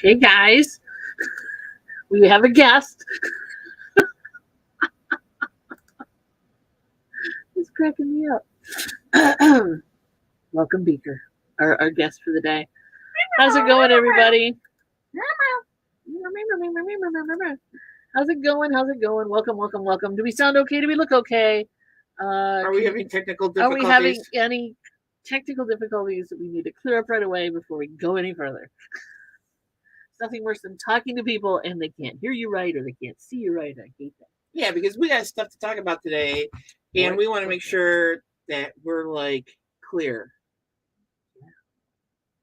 Hey guys, we have a guest. He's cracking me up. Welcome, Beaker, our guest for the day. How's it going, everybody? How's it going? How's it going? Welcome, welcome, welcome. Do we sound okay? Do we look okay? Are we having technical Are difficulties? we having any technical difficulties that we need to clear up right away before we go any further? It's nothing worse than talking to people and they can't hear you right or they can't see you right. I hate that. Yeah, because we got stuff to talk about today, and we want to make sure that we're like clear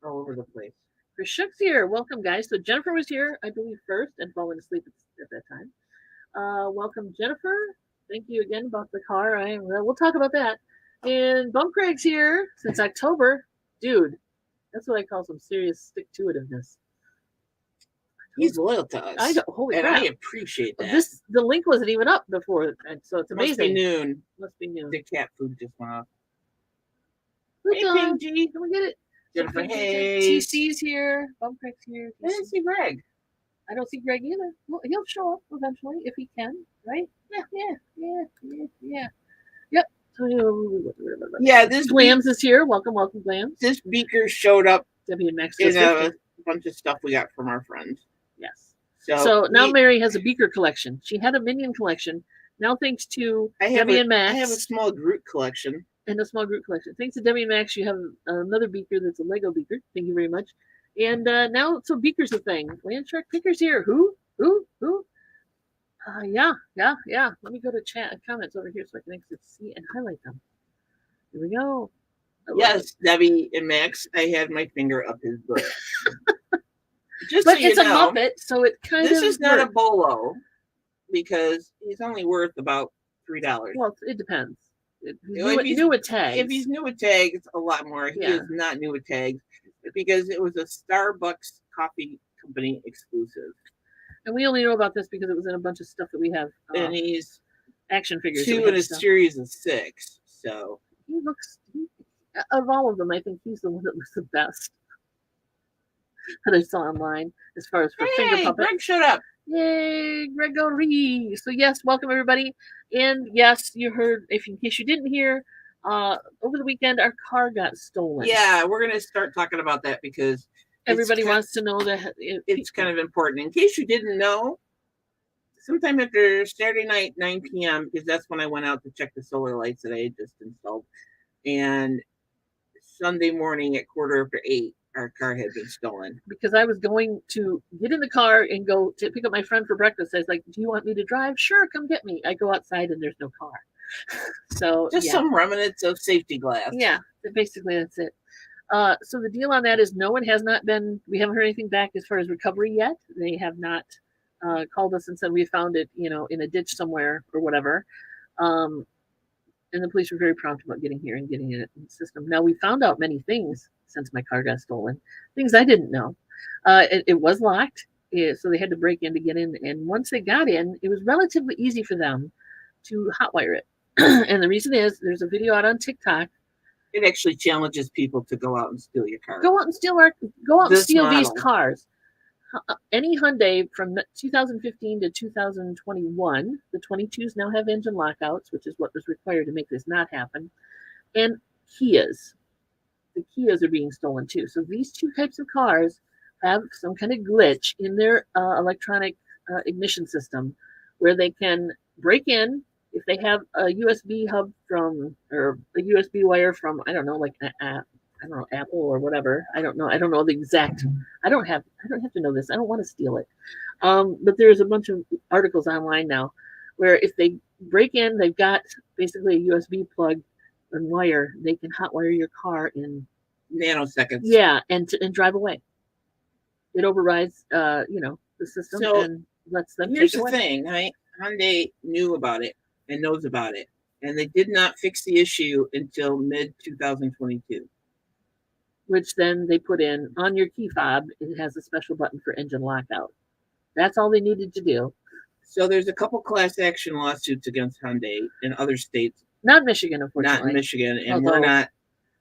all over the place. Chris Shook's here. Welcome, guys. So Jennifer was here, I believe, first and fallen asleep at that time. Welcome, Jennifer. Thank you again about the car. We'll talk about that. And Bump Craig's here since October. Dude, that's what I call some serious stick-to-itiveness. He's loyal to us. I don't, holy and crap. I appreciate that. The link wasn't even up before, and so it's amazing. Must be noon. The cat food just went off. Hey, Pingy. Can we get it? Jennifer, hey. TC's here. Bump Craig's here. I didn't see Greg. I don't see Greg either. Well, he'll show up eventually if he can, right? Yeah. Yep. Yeah, this Glams is here. Welcome, Glams. This Beaker showed up Debbie and Max in a bunch of stuff we got from our friends. Yes. So now Mary has a Beaker collection. She had a Minion collection. Now, thanks to Debbie and Max. I have a small Groot collection. And a small Groot collection. Thanks to Debbie and Max, you have another Beaker that's a Lego Beaker. Thank you very much. And now, so Beaker's a thing. Land Shark Picker's here. Who? Yeah. Let me go to chat comments over here so I can actually see and highlight them. Here we go. Yes, Debbie and Max, I had my finger up his butt. But it's a Muppet, so it kind of... This is not a bolo, because he's only worth about $3. Well, it depends. New with tags. If he's new with tags, a lot more. He is not new with tags, because it was a Starbucks coffee company exclusive. And we only know about this because it was in a bunch of stuff that we have. And he's action figures. 2 in a series of 6. So he looks, of all of them, I think he's the one that looks the best that I saw online as far as for finger puppet. Greg showed up. Yay, Gregory. So yes, welcome everybody. And yes, you heard, in case you didn't hear, over the weekend our car got stolen. Yeah, we're gonna start talking about that because everybody wants to know that it's kind of important. In case you didn't know, sometime after Saturday night, 9 p.m., because that's when I went out to check the solar lights that I had just installed, and Sunday morning at 8:15, our car had been stolen. Because I was going to get in the car and go to pick up my friend for breakfast. I was like, do you want me to drive? Sure, come get me. I go outside and there's no car. So just some remnants of safety glass. Yeah, basically that's it. So the deal on that is we haven't heard anything back as far as recovery yet. They have not called us and said we found it, in a ditch somewhere or whatever. And the police were very prompt about getting here and getting it in the system. Now, we found out many things since my car got stolen, things I didn't know. It was locked, so they had to break in to get in. And once they got in, it was relatively easy for them to hotwire it. And the reason is there's a video out on TikTok. It actually challenges people to go out and steal your car. Go out and steal these cars. Any Hyundai from 2015 to 2021, the 22s now have engine lockouts, which is what was required to make this not happen. And Kias. The Kias are being stolen too. So these two types of cars have some kind of glitch in their electronic ignition system where they can break in if they have a USB hub or a USB wire from, I don't know, like Apple or whatever. I don't know the exact. I don't have to know this. I don't want to steal it. But there's a bunch of articles online now where if they break in, they've got basically a USB plug and wire. They can hotwire your car in nanoseconds. Yeah, and drive away. It overrides, the system and lets them. Here's the thing, right? Hyundai knew about it and knows about it, and they did not fix the issue until mid-2022. Which then they put in on your key fob. It has a special button for engine lockout. That's all they needed to do. So there's a couple class action lawsuits against Hyundai in other states. Not Michigan, unfortunately. Not in Michigan, and we're not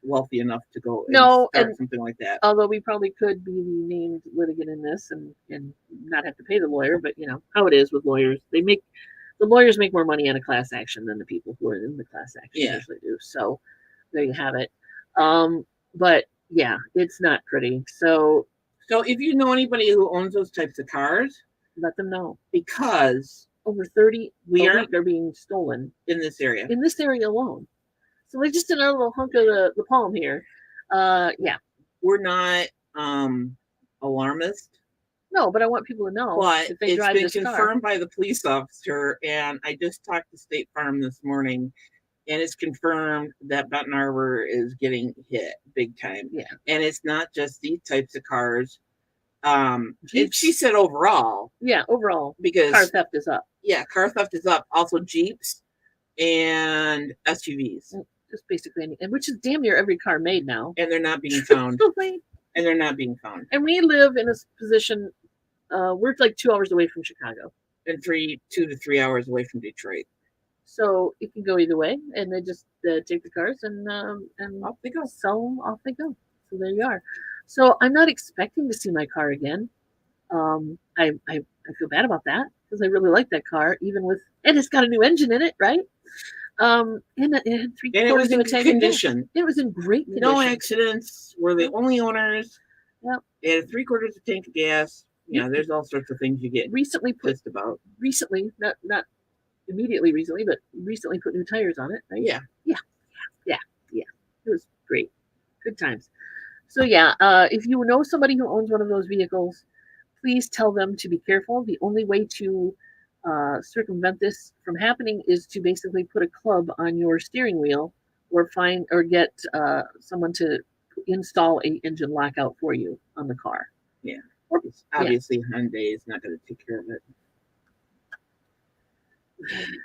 wealthy enough to go and start something like that. Although we probably could be the named litigant in this and not have to pay the lawyer, but you know how it is with lawyers. The lawyers make more money on a class action than the people who are in the class action usually do. So there you have it. But yeah, it's not pretty. So if you know anybody who owns those types of cars, let them know, because over 30 are being stolen in this area. In this area alone. So like just another little hunk of the palm here. Yeah. We're not alarmist. No, but I want people to know. But if they drive it's been confirmed by the police officer, and I just talked to State Farm this morning, and it's confirmed that Benton Harbor is getting hit big time. Yeah. And it's not just these types of cars. She said overall. Yeah, overall. Because car theft is up. Yeah, car theft is up. Also Jeeps and SUVs. Just basically, and which is damn near every car made now. And they're not being found. And they're not being found. And we live in a position, we're like 2 hours away from Chicago. And 2 to 3 hours away from Detroit. So it can go either way. And they just take the cars and off they go. Sell them, off they go. So there you are. So I'm not expecting to see my car again. I feel bad about that because I really like that car, and it's got a new engine in it, right? And it had 3 quarters of a tank condition. It was in great condition. No accidents. We're the only owners. Yep. It had 3 quarters of a tank of gas. Yeah, there's all sorts of things you get pissed about. Recently, not immediately recently, but recently put new tires on it, right? Yeah. It was great. Good times. So yeah, if you know somebody who owns one of those vehicles, please tell them to be careful. The only way to circumvent this from happening is to basically put a club on your steering wheel, or get someone to install a engine lockout for you on the car. Yeah. Obviously, Hyundai is not going to take care of it.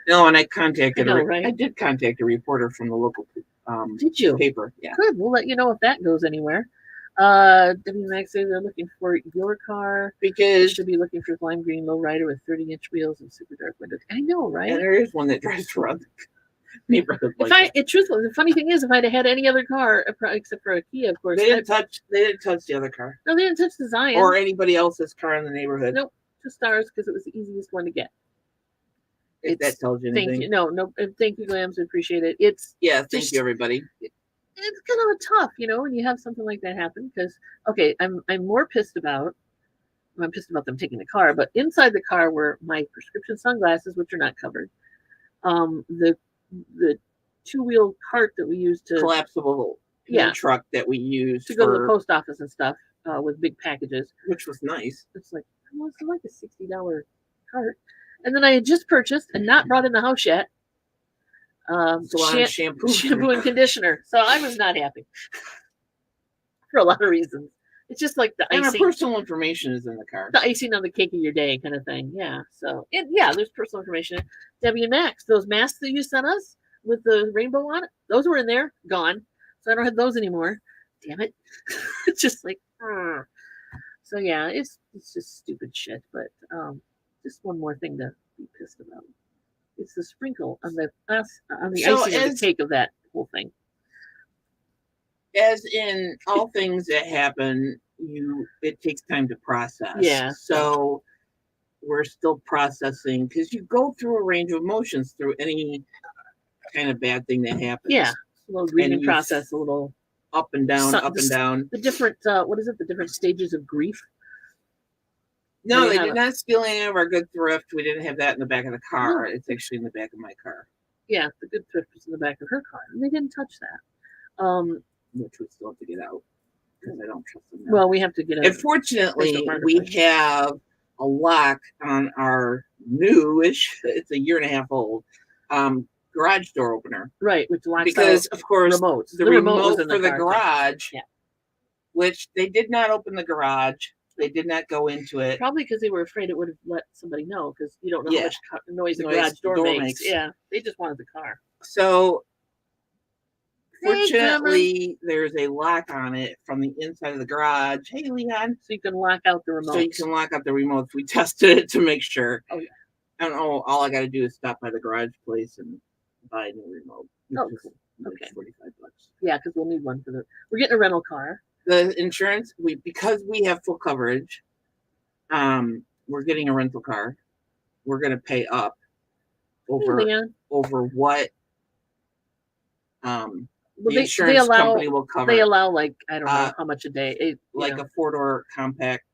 No, and I did contact a reporter from the local did you? Paper. Yeah. Good. We'll let you know if that goes anywhere. WMAX says they're looking for your car because they should be looking for lime green lowrider with 30-inch wheels and super dark windows. I know, right? And there is one that drives around the neighborhood. Truthfully, the funny thing is, if I'd have had any other car except for a Kia, of course, they didn't touch the other car. No, they didn't touch the Zion or anybody else's car in the neighborhood. Nope, just ours because it was the easiest one to get. If that tells you anything. Thank you. No. Thank you, Glams. I appreciate it. Thank you, everybody. It's kind of tough, when you have something like that happen. Because I'm more pissed about. I'm pissed about them taking the car, but inside the car were my prescription sunglasses, which are not covered. The 2-wheel cart that we use to collapsible truck that we use to go to the post office and stuff with big packages, which was nice. It's like it's like a $60 cart. And then I had just purchased and not brought in the house yet. Shampoo and conditioner. So I was not happy for a lot of reasons. It's just like the icing. And our personal information is in the car. The icing on the cake of your day kind of thing. Yeah. So there's personal information. Debbie and Max, those masks that you sent us with the rainbow on it, those were in there, gone. So I don't have those anymore. Damn it. It's just like, so yeah, it's just stupid shit. But just one more thing to be pissed about. It's the sprinkle on the icing of the cake of that whole thing. As in all things that happen, it takes time to process. Yeah. So we're still processing because you go through a range of emotions through any kind of bad thing that happens. Yeah. A little grieving process, a little up and down, up and down. The different the different stages of grief. No, they did not steal any of our good thrift. We didn't have that in the back of the car. No. It's actually in the back of my car. Yeah, the good thrift was in the back of her car. And they didn't touch that. Which we still have to get out because I don't trust them now. Well, we have to get out. Unfortunately, we have a lock on our newish, it's a 1.5 year old, garage door opener. Right, which locks because, of course, remotes. The remote for the garage, which they did not open the garage. They did not go into it. Probably because they were afraid it would have let somebody know because you don't know how much noise the garage door makes. Yeah, they just wanted the car. So, fortunately, there's a lock on it from the inside of the garage. Hey, Leon. So you can lock out the remotes. We tested it to make sure. Oh, yeah. I don't know. All I got to do is stop by the garage place and buy a new remote. Okay. $45. Yeah, because we'll need one we're getting a rental car. The insurance, because we have full coverage, we're getting a rental car. We're going to pay up over what the insurance company will cover. They allow like, I don't know how much a day. Like a 4-door compact.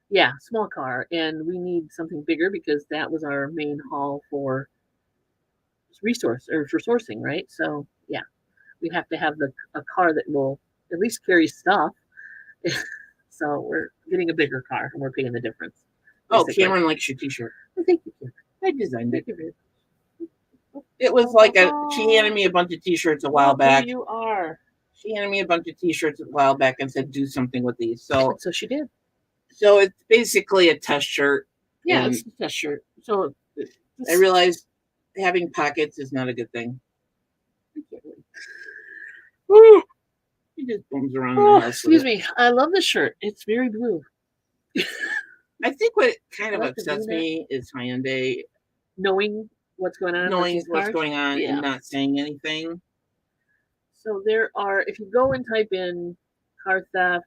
Yeah, small car. And we need something bigger because that was our main haul for sourcing, right? So yeah, we have to have a car that will at least carry stuff. So we're getting a bigger car and we're paying the difference. Basically. Oh, Cameron likes your t-shirt. Thank you, Cameron. I designed it. It was like she handed me a bunch of t-shirts a while back. You are. She handed me a bunch of t-shirts a while back and said, do something with these. So she did. So it's basically a test shirt. Yeah, it's a test shirt. So I realized having pockets is not a good thing. Woo! He just bums around in the house. Excuse me. I love this shirt. It's very blue. I think what kind of upsets me is Hyundai knowing what's going on. And not saying anything. So there are, if you go and type in car theft,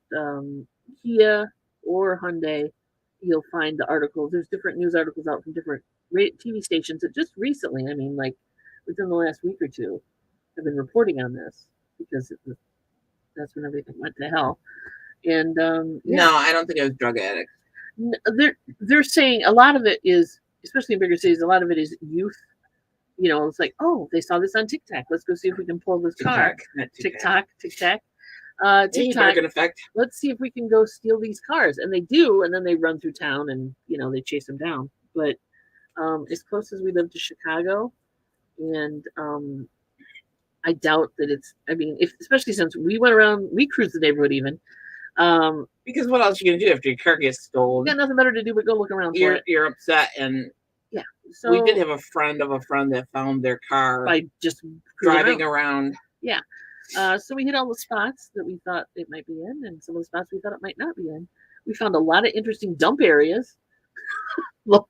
Kia or Hyundai, you'll find the articles. There's different news articles out from different TV stations that just recently, I mean, like within the last week or two, have been reporting on this because that's when everything went to hell. And no, I don't think it was drug addicts. They're saying a lot of it is, especially in bigger cities, a lot of it is youth. You know, it's like, oh, they saw this on TikTok. Let's go see if we can pull this car. TikTok. TikTok. Effect. Let's see if we can go steal these cars. And they do, and then they run through town and, they chase them down. But as close as we live to Chicago, and I doubt that it's, I mean, especially since we went around, we cruised the neighborhood even. Because what else are you going to do after your car gets stolen? You got nothing better to do but go look around for it. You're upset. And yeah. So we did have a friend of a friend that found their car by just driving around. Yeah. So we hit all the spots that we thought it might be in, and some of the spots we thought it might not be in. We found a lot of interesting dump areas. Look,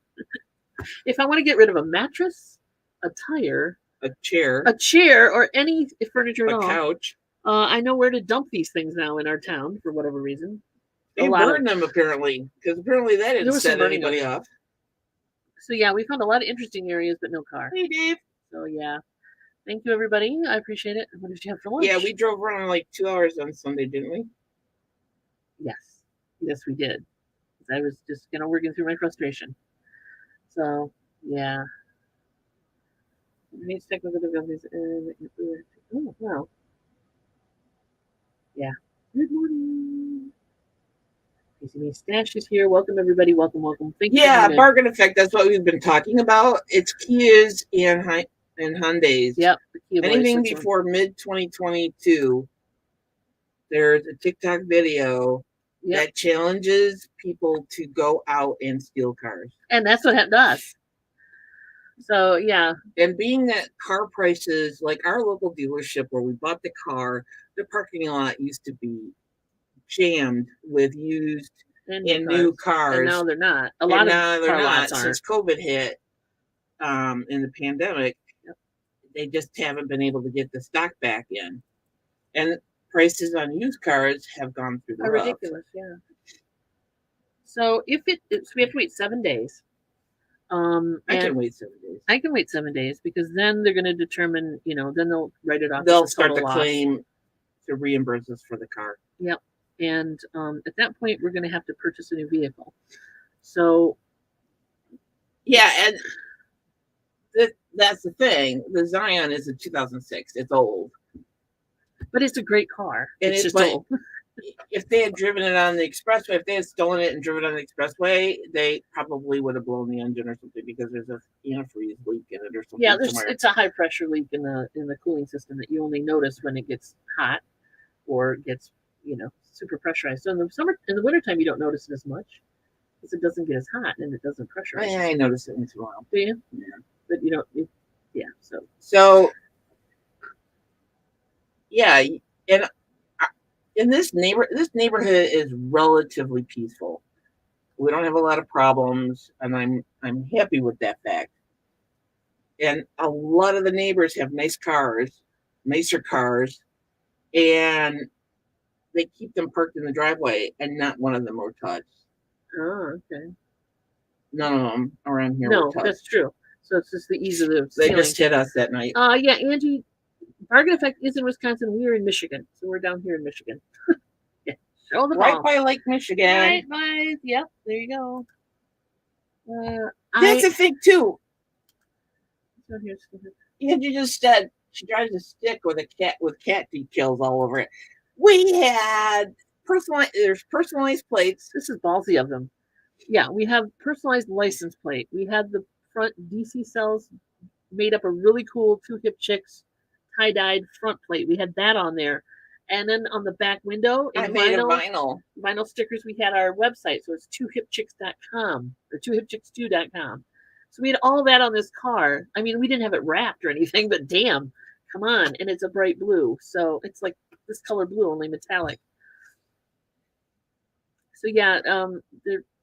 if I want to get rid of a mattress, a tire, a chair, or any furniture at all, a couch, I know where to dump these things now in our town for whatever reason. They burn them apparently, because apparently that didn't set anybody off. So yeah, we found a lot of interesting areas, but no car. Hey, Dave. So yeah. Thank you, everybody. I appreciate it. What did you have for lunch? Yeah, we drove around like 2 hours on Sunday, didn't we? Yes. Yes, we did. I was just, working through my frustration. So, yeah. I need to check with the companies. Oh, wow. Yeah. Good morning. PCB Stash is here. Welcome, everybody. Welcome. Thank you. Yeah, bargain effect. That's what we've been talking about. It's Kias and Hyundais. Yep. Anything before mid-2022, there's a TikTok video that challenges people to go out and steal cars. And that's what happened to us. So, yeah. And being that car prices, like our local dealership where we bought the car, the parking lot used to be jammed with used and new cars. And now they're not. A lot of car lots aren't. Since COVID hit in the pandemic. They just haven't been able to get the stock back in. And prices on used cars have gone through the roof. Ridiculous, yeah. So we have to wait 7 days. I can wait 7 days. I can wait 7 days because then they're going to determine, then they'll write it off. They'll start the claim to reimburse us for the car. Yep. And at that point, we're going to have to purchase a new vehicle. So. Yeah, and that's the thing. The Zion is a 2006. It's old, but it's a great car. And it's just old. If they had driven it on the expressway, if they had stolen it and driven it on the expressway, they probably would have blown the engine or something because there's a antifreeze leak in it or something. Yeah, it's a high pressure leak in the cooling system that you only notice when it gets hot or gets super pressurized. So in the wintertime, you don't notice it as much because it doesn't get as hot and it doesn't pressurize. I notice it once in a while. Do you? Yeah. But so yeah, and in this neighborhood is relatively peaceful. We don't have a lot of problems, and I'm happy with that fact. And a lot of the neighbors have nice cars, nicer cars, and they keep them parked in the driveway, and not one of them were touched. Oh, okay. None of them around here No, were touched. that's true. So it's just the ease of the They stealing. just hit us that night. Yeah, Angie, Bargain Effect is in Wisconsin. We're in Michigan, so we're down here in Michigan. Yeah, show the Right by Lake Michigan. Right by. Yep, there you go. That's a thing too. Angie just said she drives a stick with a cat with cat details all over it. We had there's personalized plates. This is ballsy of them. Yeah, we have personalized license plate. We had the front DC cells made up a really cool Two Hip Chicks tie-dyed front plate. We had that on there. And then on the back window, in vinyl stickers, we had our website. So it's twohipchicks.com or twohipchicks2.com. So we had all that on this car. I mean, we didn't have it wrapped or anything, but damn, come on. And it's a bright blue. So it's like this color blue, only metallic. So yeah,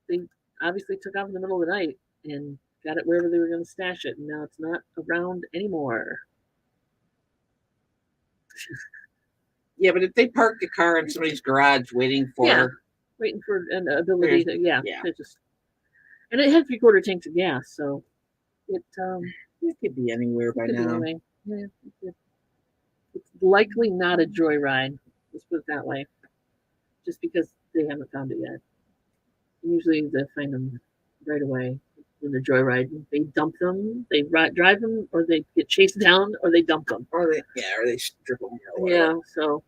they obviously took off in the middle of the night and got it wherever they were going to stash it. And now it's not around anymore. Yeah, but if they parked the car in somebody's garage waiting for an ability to just, and it had 3/4 tanks of gas, so it could be anywhere by now. Anyway. Yeah, it's likely not a joyride. Let's put it that way. Just because they haven't found it yet. Usually they find them right away when they're joyride. They dump them, they drive them, or they get chased down, or they dump them. Or they strip them. Yeah, so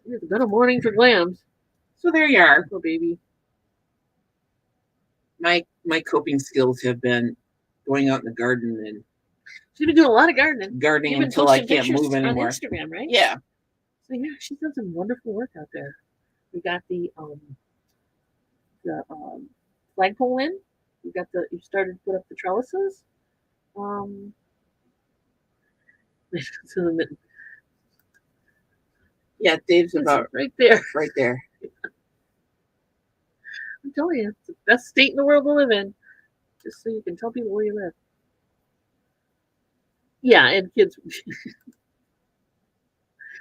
it's been a morning for Glams. So there you are. Oh, baby. My coping skills have been going out in the garden and she's been doing a lot of gardening until I can't move anymore. On Instagram, right? Yeah. So yeah, she's done some wonderful work out there. We got the flagpole in. You started to put up the trellises. Yeah, Dave's about right there. Right there. I'm telling you, it's the best state in the world to live in. Just so you can tell people where you live. Yeah, and kids,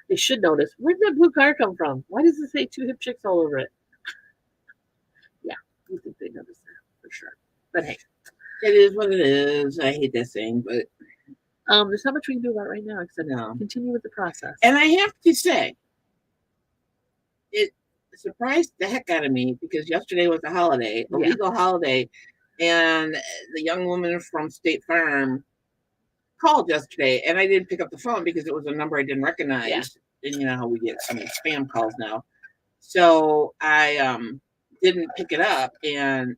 they should notice. Where did that blue car come from? Why does it say Two Hip Chicks all over it? Yeah, you think they notice that for sure. But hey, it is what it is. I hate that saying, but there's not much we can do about it right now except continue with the process. And I have to say, it surprised the heck out of me because yesterday was a holiday, a legal holiday, and the young woman from State Farm called yesterday, and I didn't pick up the phone because it was a number I didn't recognize. Yeah. And you know how we get spam calls now. So I didn't pick it up, and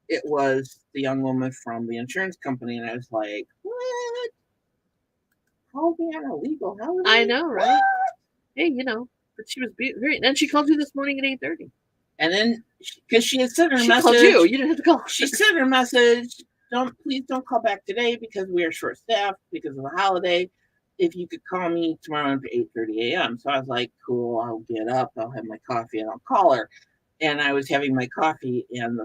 it was the young woman from the insurance company, and I was like, "What? Called me on a legal holiday?" I know, right? What? Hey, but she was very. And she called you this morning at 8:30. And then, because she had sent her message, called you. You didn't have to call. She sent her message. Please don't call back today because we are short staffed because of the holiday. If you could call me tomorrow at 8:30 a.m. So I was like, cool. I'll get up. I'll have my coffee and I'll call her. And I was having my coffee and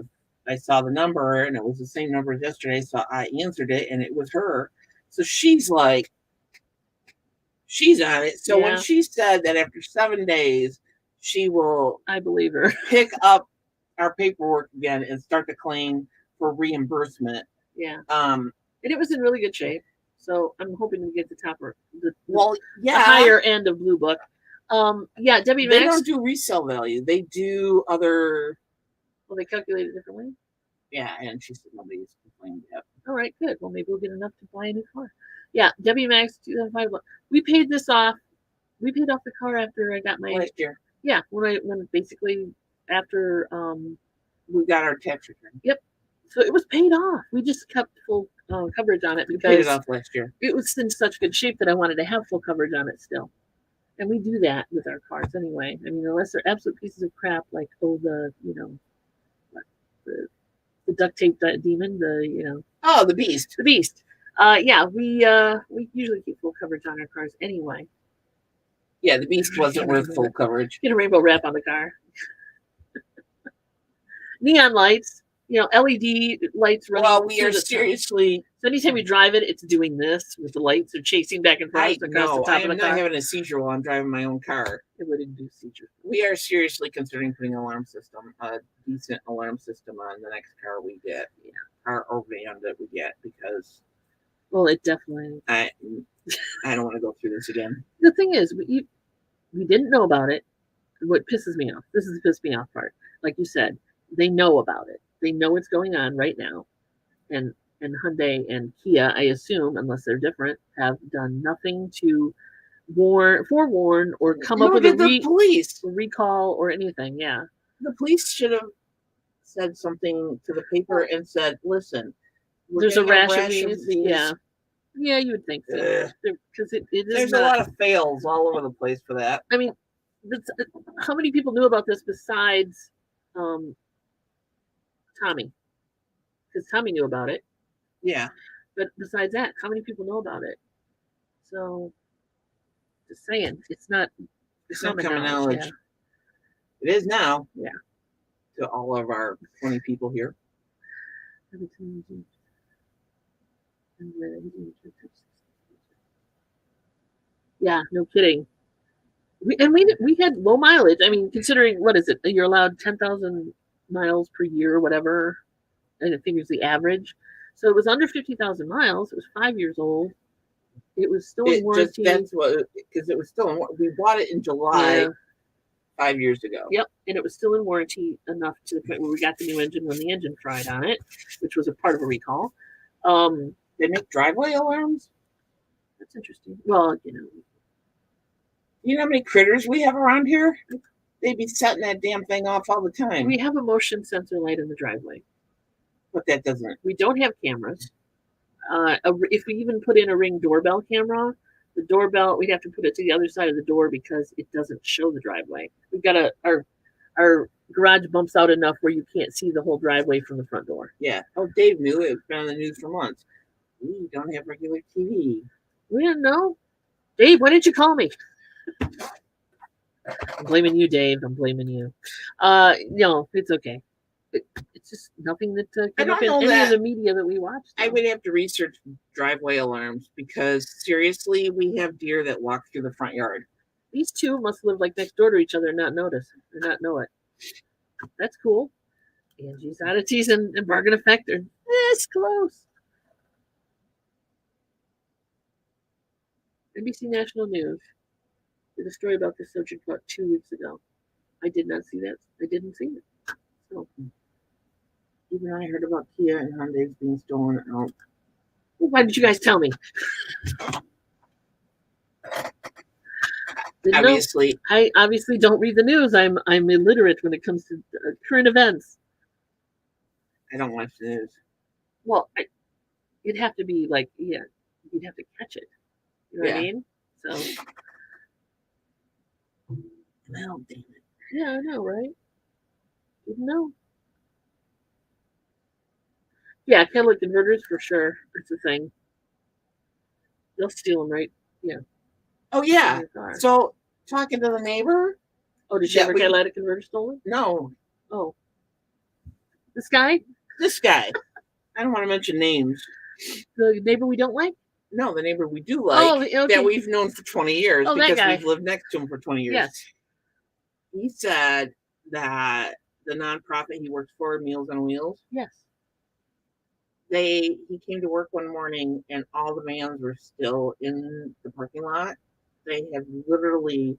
I saw the number and it was the same number as yesterday. So I answered it and it was her. So she's like, she's on it. So when she said that after 7 days, she will, I believe her, pick up our paperwork again and start the claim for reimbursement. Yeah. And it was in really good shape. So I'm hoping to get the higher end of Blue Book. Yeah, Debbie Max. They don't do resale value. They do other. Well, they calculate it differently. Yeah, and she said nobody's complained yet. All right, good. Well, maybe we'll get enough to buy a new car. Yeah, Debbie Max 2005. We paid this off. We paid off the car after I got my last year. Yeah, when basically after we got our tax return. Yep. So it was paid off. We just kept full coverage on it because we paid it off last year. It was in such good shape that I wanted to have full coverage on it still. And we do that with our cars anyway. I mean, unless they're absolute pieces of crap, like the duct tape demon, the beast. The beast. Yeah, we usually keep full coverage on our cars anyway. Yeah, the beast wasn't worth full coverage. Get a rainbow wrap on the car. Neon lights. LED lights running. Well, we are seriously. So anytime you drive it, it's doing this with the lights. They're chasing back and forth across the top of the car. I am not having a seizure while I'm driving my own car. It would induce seizure. We are seriously considering putting an alarm system, a decent alarm system, on the next car we get, car or van that we get, because. Well, it definitely. I don't want to go through this again. The thing is, we didn't know about it. What pisses me off. This is the piss me off part. Like you said, they know about it. They know what's going on right now, and Hyundai and Kia, I assume, unless they're different, have done nothing to forewarn or come up with a police recall or anything. Yeah, the police should have said something to the paper and said, "Listen, there's a rash of these." Yeah, you would think so, because there's a lot of fails all over the place for that. I mean, how many people knew about this besides Tommy? Because Tommy knew about it. Yeah. But besides that, how many people know about it? So, just saying, it's not common knowledge. Yeah. It is now. Yeah. To all of our 20 people here. Yeah, no kidding. We had low mileage. I mean, considering, what is it? You're allowed 10,000 miles per year or whatever, and I think it's the average. So it was under 50,000 miles. It was 5 years old. It was still in warranty. Because it was still in warranty. We bought it in July 5 years ago. Yep, and it was still in warranty enough to the point where we got the new engine when the engine fried on it, which was a part of a recall. They make driveway alarms? That's interesting. Well, you know how many critters we have around here? They'd be setting that damn thing off all the time. We have a motion sensor light in the driveway. But that doesn't. We don't have cameras. If we even put in a Ring doorbell camera, the doorbell, we'd have to put it to the other side of the door because it doesn't show the driveway. We've got our garage bumps out enough where you can't see the whole driveway from the front door. Yeah. Oh, Dave knew it. It's been on the news for months. We don't have regular TV. We didn't know. Dave, why didn't you call me? I'm blaming you, Dave. I'm blaming you. No, it's okay. It's just nothing that came up in any of the media that we watched. I would have to research driveway alarms because seriously, we have deer that walk through the front yard. These two must live like next door to each other and not notice or not know it. That's cool. Angie's Oddities and Bargain Effect are this close. NBC National News did a story about this subject about 2 weeks ago. I did not see that. I didn't see it. So even I heard about Kia and Hyundai's being stolen out. Well, why did you guys tell me? Obviously, I obviously don't read the news. I'm illiterate when it comes to current events. I don't watch the news. Well, it'd have to be like, you'd have to catch it. You know what I mean? So, well, damn it. Yeah, I know, right? Didn't know. Yeah, catalytic converters for sure. It's a thing. They'll steal them, right? Yeah. Oh yeah. So talking to the neighbor. Oh, did she have her catalytic converter stolen? No. Oh. This guy? This guy. I don't want to mention names. The neighbor we don't like? No, the neighbor we do like that we've known for 20 years because we've lived next to him for 20 years. Yes. He said that the nonprofit he works for, Meals on Wheels. Yes. He came to work one morning and all the vans were still in the parking lot. They have literally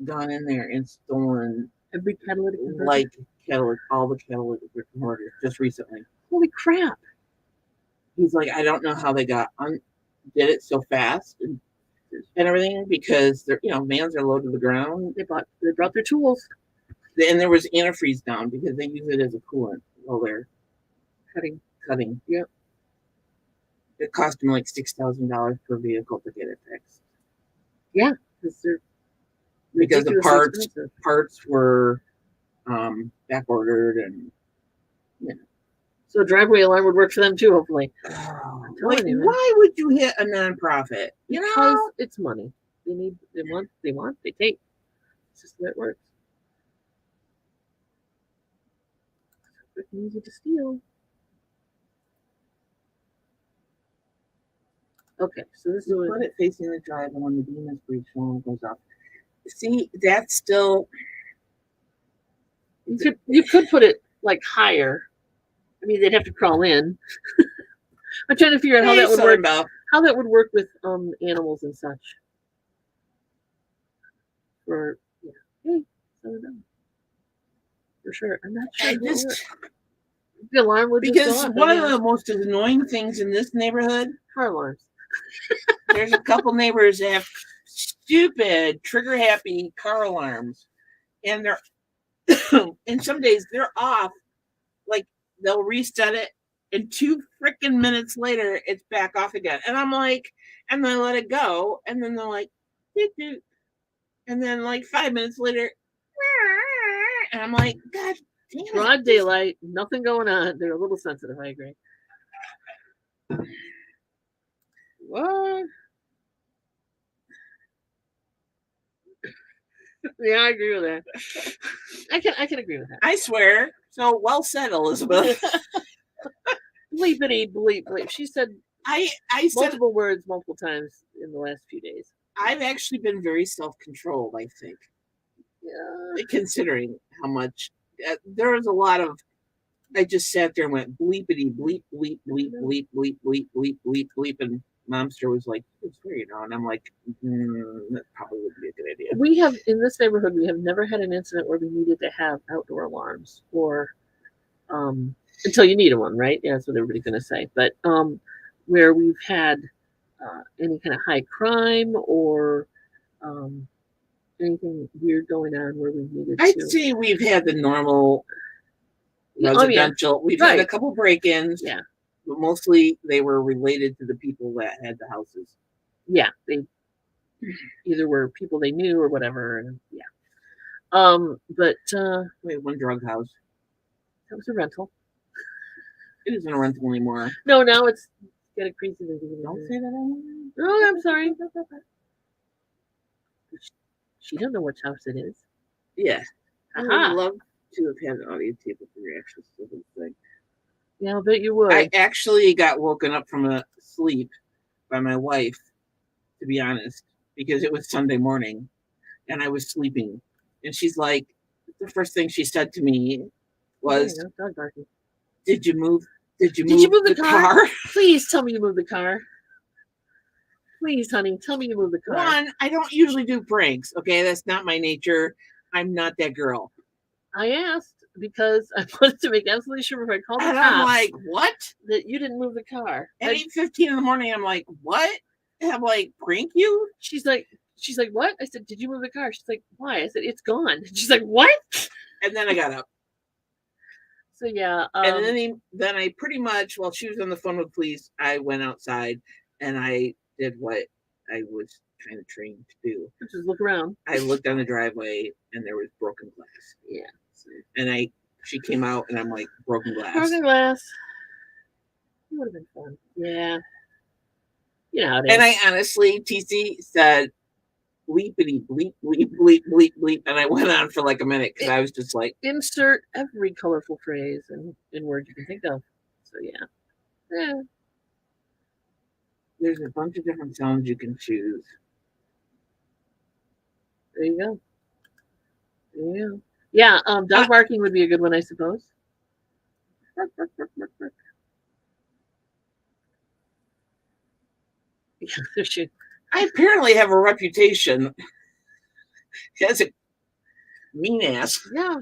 gone in there and stolen every catalytic converter. All the catalytic converters just recently. Holy crap. He's like, I don't know how they did it so fast and everything because they're vans are low to the ground. They brought their tools. And there was antifreeze down because they use it as a coolant while they're cutting. Yep. It cost them like $6,000 per vehicle to get it fixed. Yeah, because the parts were back ordered and So a driveway alarm would work for them too, hopefully. Why would you hit a nonprofit? Because it's money. They want, they take. It's just the way it works. Freaking easy to steal. Okay, so this is put it facing the drive, and when the beam is breached, one goes off. See, that's still. You could put it like higher. I mean, they'd have to crawl in. I'm trying to figure out how that would work. How that would work with animals and such. For for sure. I'm not sure. The alarm would because one of the most annoying things in this neighborhood, car alarms. There's a couple neighbors that have stupid trigger happy car alarms, and they're and some days they're off. Like they'll reset it, and 2 freaking minutes later it's back off again, and I'm like, and then I let it go, and then they're like, doot, doot. And then like 5 minutes later, and I'm like, God damn it. Broad daylight, nothing going on. They're a little sensitive, I agree. What? Yeah, I agree with that. I can agree with that. I swear. So well said, Elizabeth. Bleepity bleep bleep. She said I multiple words multiple times in the last few days. I've actually been very self-controlled, I think. Yeah. Considering how much there was a lot of, I just sat there and went bleepity bleep bleep bleep bleep bleep bleep bleep bleep bleep, and MoMster was like, "It's fair, you know," and I'm like, "That probably wouldn't be a good idea." We have in this neighborhood, we have never had an incident where we needed to have outdoor alarms or until you need one, right? Yeah, that's what everybody's going to say. But where we've had any kind of high crime or anything weird going on where we needed I'd say we've had the normal residential. We've had a couple break-ins. Yeah. But mostly they were related to the people that had the houses. Yeah. They either were people they knew or whatever. And yeah. But we had one drug house. That was a rental. It isn't a rental anymore. No, now it's got a crazy. Don't say that anymore. Oh, I'm sorry. She don't know which house it is. Yeah. I would love to have had an audio tape of the reactions to this thing. Yeah, I bet you would. I actually got woken up from a sleep by my wife, to be honest, because it was Sunday morning and I was sleeping. And she's like, the first thing she said to me was, dog barking. Did you move the car? Please tell me you moved the car. Please, honey, tell me you moved the car. One, I don't usually do pranks. Okay, that's not my nature. I'm not that girl. I asked because I wanted to make absolutely sure if I called the cops. I'm like, what? That you didn't move the car. At 8:15 in the morning, I'm like, what? And I'm like, prank you? She's like, what? I said, did you move the car? She's like, why? I said, it's gone. She's like, what? And then I got up. So yeah. And then I pretty much, while she was on the phone with police, I went outside and I did what I was kind of trained to do. Just look around. I looked down the driveway and there was broken glass. Yeah. And she came out and I'm like, broken glass. Broken glass. It would have been fun. Yeah. You know how it is. And I honestly, TC said, bleepity bleep bleep bleep bleep bleep, and I went on for like a minute because I was just like, insert every colorful phrase in word you can think of. So yeah. There's a bunch of different sounds you can choose. There you go. Yeah. Dog barking would be a good one, I suppose. Yeah, I apparently have a reputation as a mean ass. Yeah.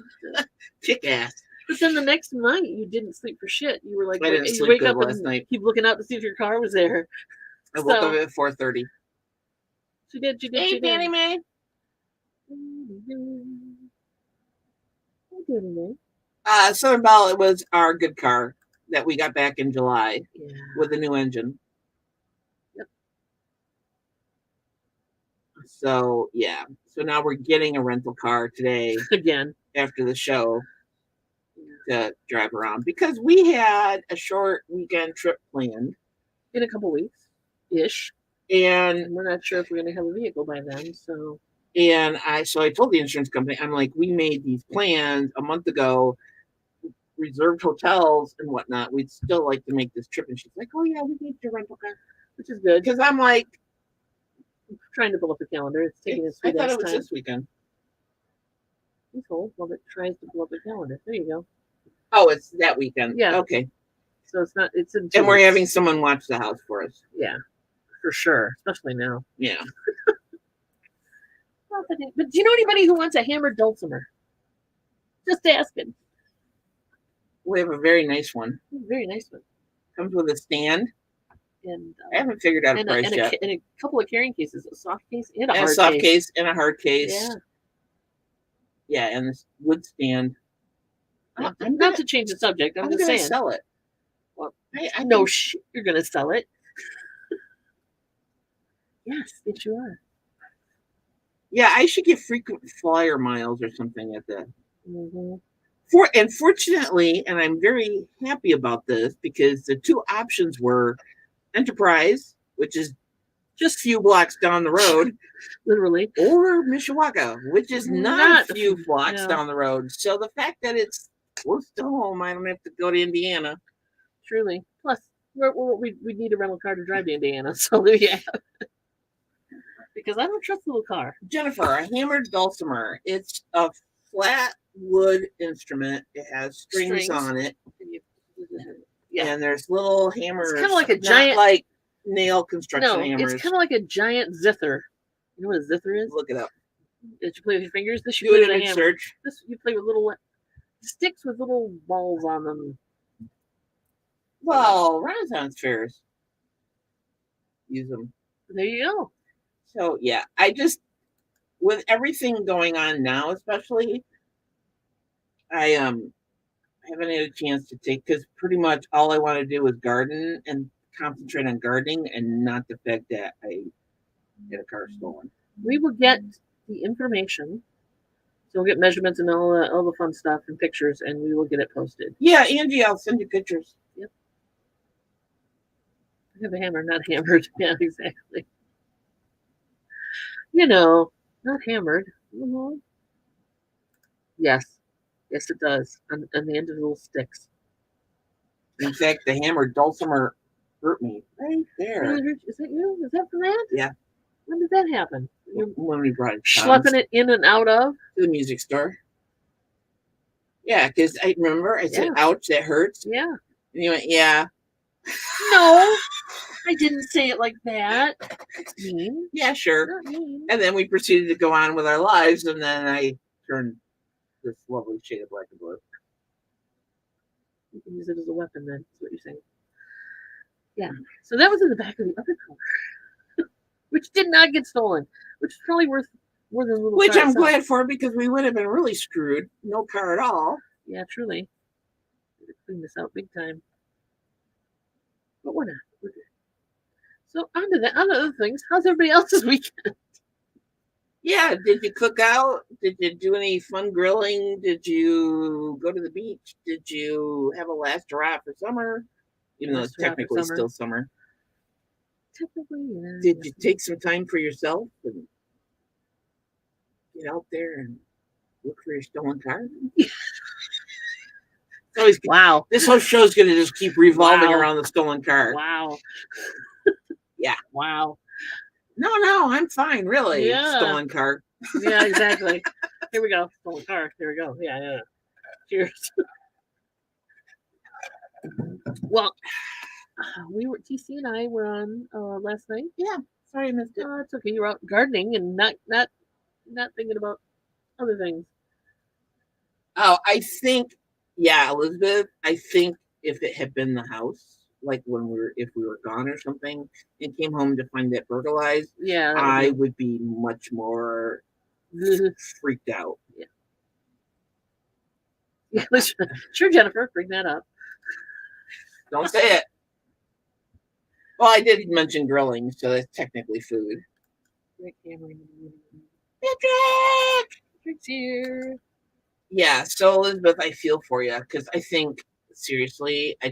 Kick ass. But then the next night you didn't sleep for shit. You were like, I didn't sleep good last night. Keep looking out to see if your car was there. I woke up at 4:30. She did. Hey, Danny Mae. Southern Belle, it was our good car that we got back in July with a new engine. Yep. So yeah. So now we're getting a rental car today again after the show to drive around because we had a short weekend trip planned in a couple weeks ish, and we're not sure if we're going to have a vehicle by then. So I told the insurance company, I'm like, we made these plans a month ago. reserved hotels and whatnot, we'd still like to make this trip. And she's like, "Oh yeah, we need your rental car," which is good. Because I'm like, trying to pull up a calendar. It's taking us 3 I days. thought it was time. this weekend. Please hold while it tries to pull up a calendar. There you go. Oh, it's that weekend. Yeah. Okay. So it's not. It's in 2 And we're weeks. having someone watch the house for us. Yeah, for sure. Especially now. Yeah. But do you know anybody who wants a hammered dulcimer? Just asking. We have a very nice one. Very nice one. Comes with a stand. And I haven't figured out a price yet. And a couple of carrying cases, a soft case and a and hard a soft case. case and a hard case. Yeah. Yeah, and this wood stand. Not to change the subject. I'm just saying. Sell it. Well, I know you're going to sell it. Yes, you are. Yeah, I should get frequent flyer miles or something at the. Mm-hmm. Fortunately, and I'm very happy about this because the 2 options were Enterprise, which is just a few blocks down the road, literally, or Mishawaka, which is not a few blocks down the road. So the fact that it's close to home, I don't have to go to Indiana. Truly. Plus, we need a rental car to drive to Indiana. So there you have it. Because I don't trust the little car. Jennifer, a hammered dulcimer. It's a flat wood instrument. It has strings on it. Yeah. And there's little hammers. It's kind of like a giant, like nail construction hammers. It's kind of like a giant zither. You know what a zither is? Look it up. Did you play with your fingers? This you do play it with in a hammer. search. This you play with little sticks with little balls on them. Well, Renaissance fairs use them. There you go. So yeah, I just with everything going on now, especially, I haven't had a chance to take because pretty much all I want to do is garden and concentrate on gardening and not the fact that I get a car stolen. We will get the information. So we'll get measurements and all the fun stuff and pictures, and we will get it posted. Yeah, Angie, I'll send you pictures. Yep. I have a hammer, not hammered. Yeah, exactly. Not hammered. Mm-hmm. Yes, it does. On the end of the little sticks. In fact, the hammered dulcimer hurt me right there. Is that you? Is that from that? Yeah. When did that happen? When we brought it, schlepping it in and out of the music store. Yeah, because I remember I said, "Ouch, that hurts." Yeah. And you went, "Yeah." No, I didn't say it like that. It's mean. Yeah, sure. Not mean. And then we proceeded to go on with our lives, and then I turned this lovely shade of black and blue. You can use it as a weapon, then. That's what you're saying. Yeah. So that was in the back of the other car, which did not get stolen, which is probably worth more than a little. Which I'm glad for because we would have been really screwed. No car at all. Yeah, truly. Clean this out big time. But we're not. We're good. So on to other things. How's everybody else's weekend? Yeah. Did you cook out? Did you do any fun grilling? Did you go to the beach? Did you have a last hurrah for summer? Even though it's technically still summer. Technically, yeah. Did you take some time for yourself and get out there and look for your stolen car? Wow. This whole show's going to just keep revolving around the stolen car. Wow. Yeah. Wow. No, I'm fine, really. Yeah. Stolen car. Yeah, exactly. Here we go. Stolen car. There we go. Yeah. Cheers. Well, TC and I were on last night. Yeah. Sorry I missed it. It's okay. You were out gardening and not thinking about other things. Oh, I think, Elizabeth, I think if it had been the house, like if we were gone or something and came home to find it burglarized, I would be much more freaked out. Yeah. Sure, Jennifer, bring that up. Don't say it. Well, I did mention grilling, so that's technically food. Patrick's here. Yeah, so Elizabeth, I feel for you because I think seriously, I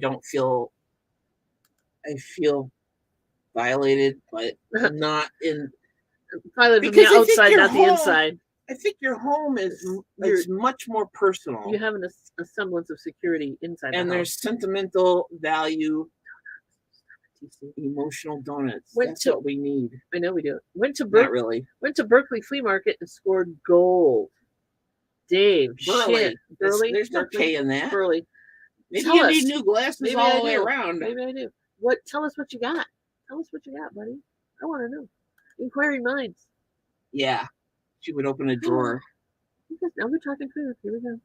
feel violated, but not in violated from the outside, not the inside. I think your home is much more personal. You have a semblance of security inside and the house. There's sentimental value. Emotional donuts. That's what we need. I know we do. Not really. Went to Berkeley Flea Market and scored gold. Dave, Burley. Burley. There's no K in that. Burley. Maybe you need new glasses all the way around. Maybe I do. Tell us what you got. Tell us what you got, buddy. I want to know. Inquiring minds. Yeah. She would open a drawer. Now we're talking food. Here we go.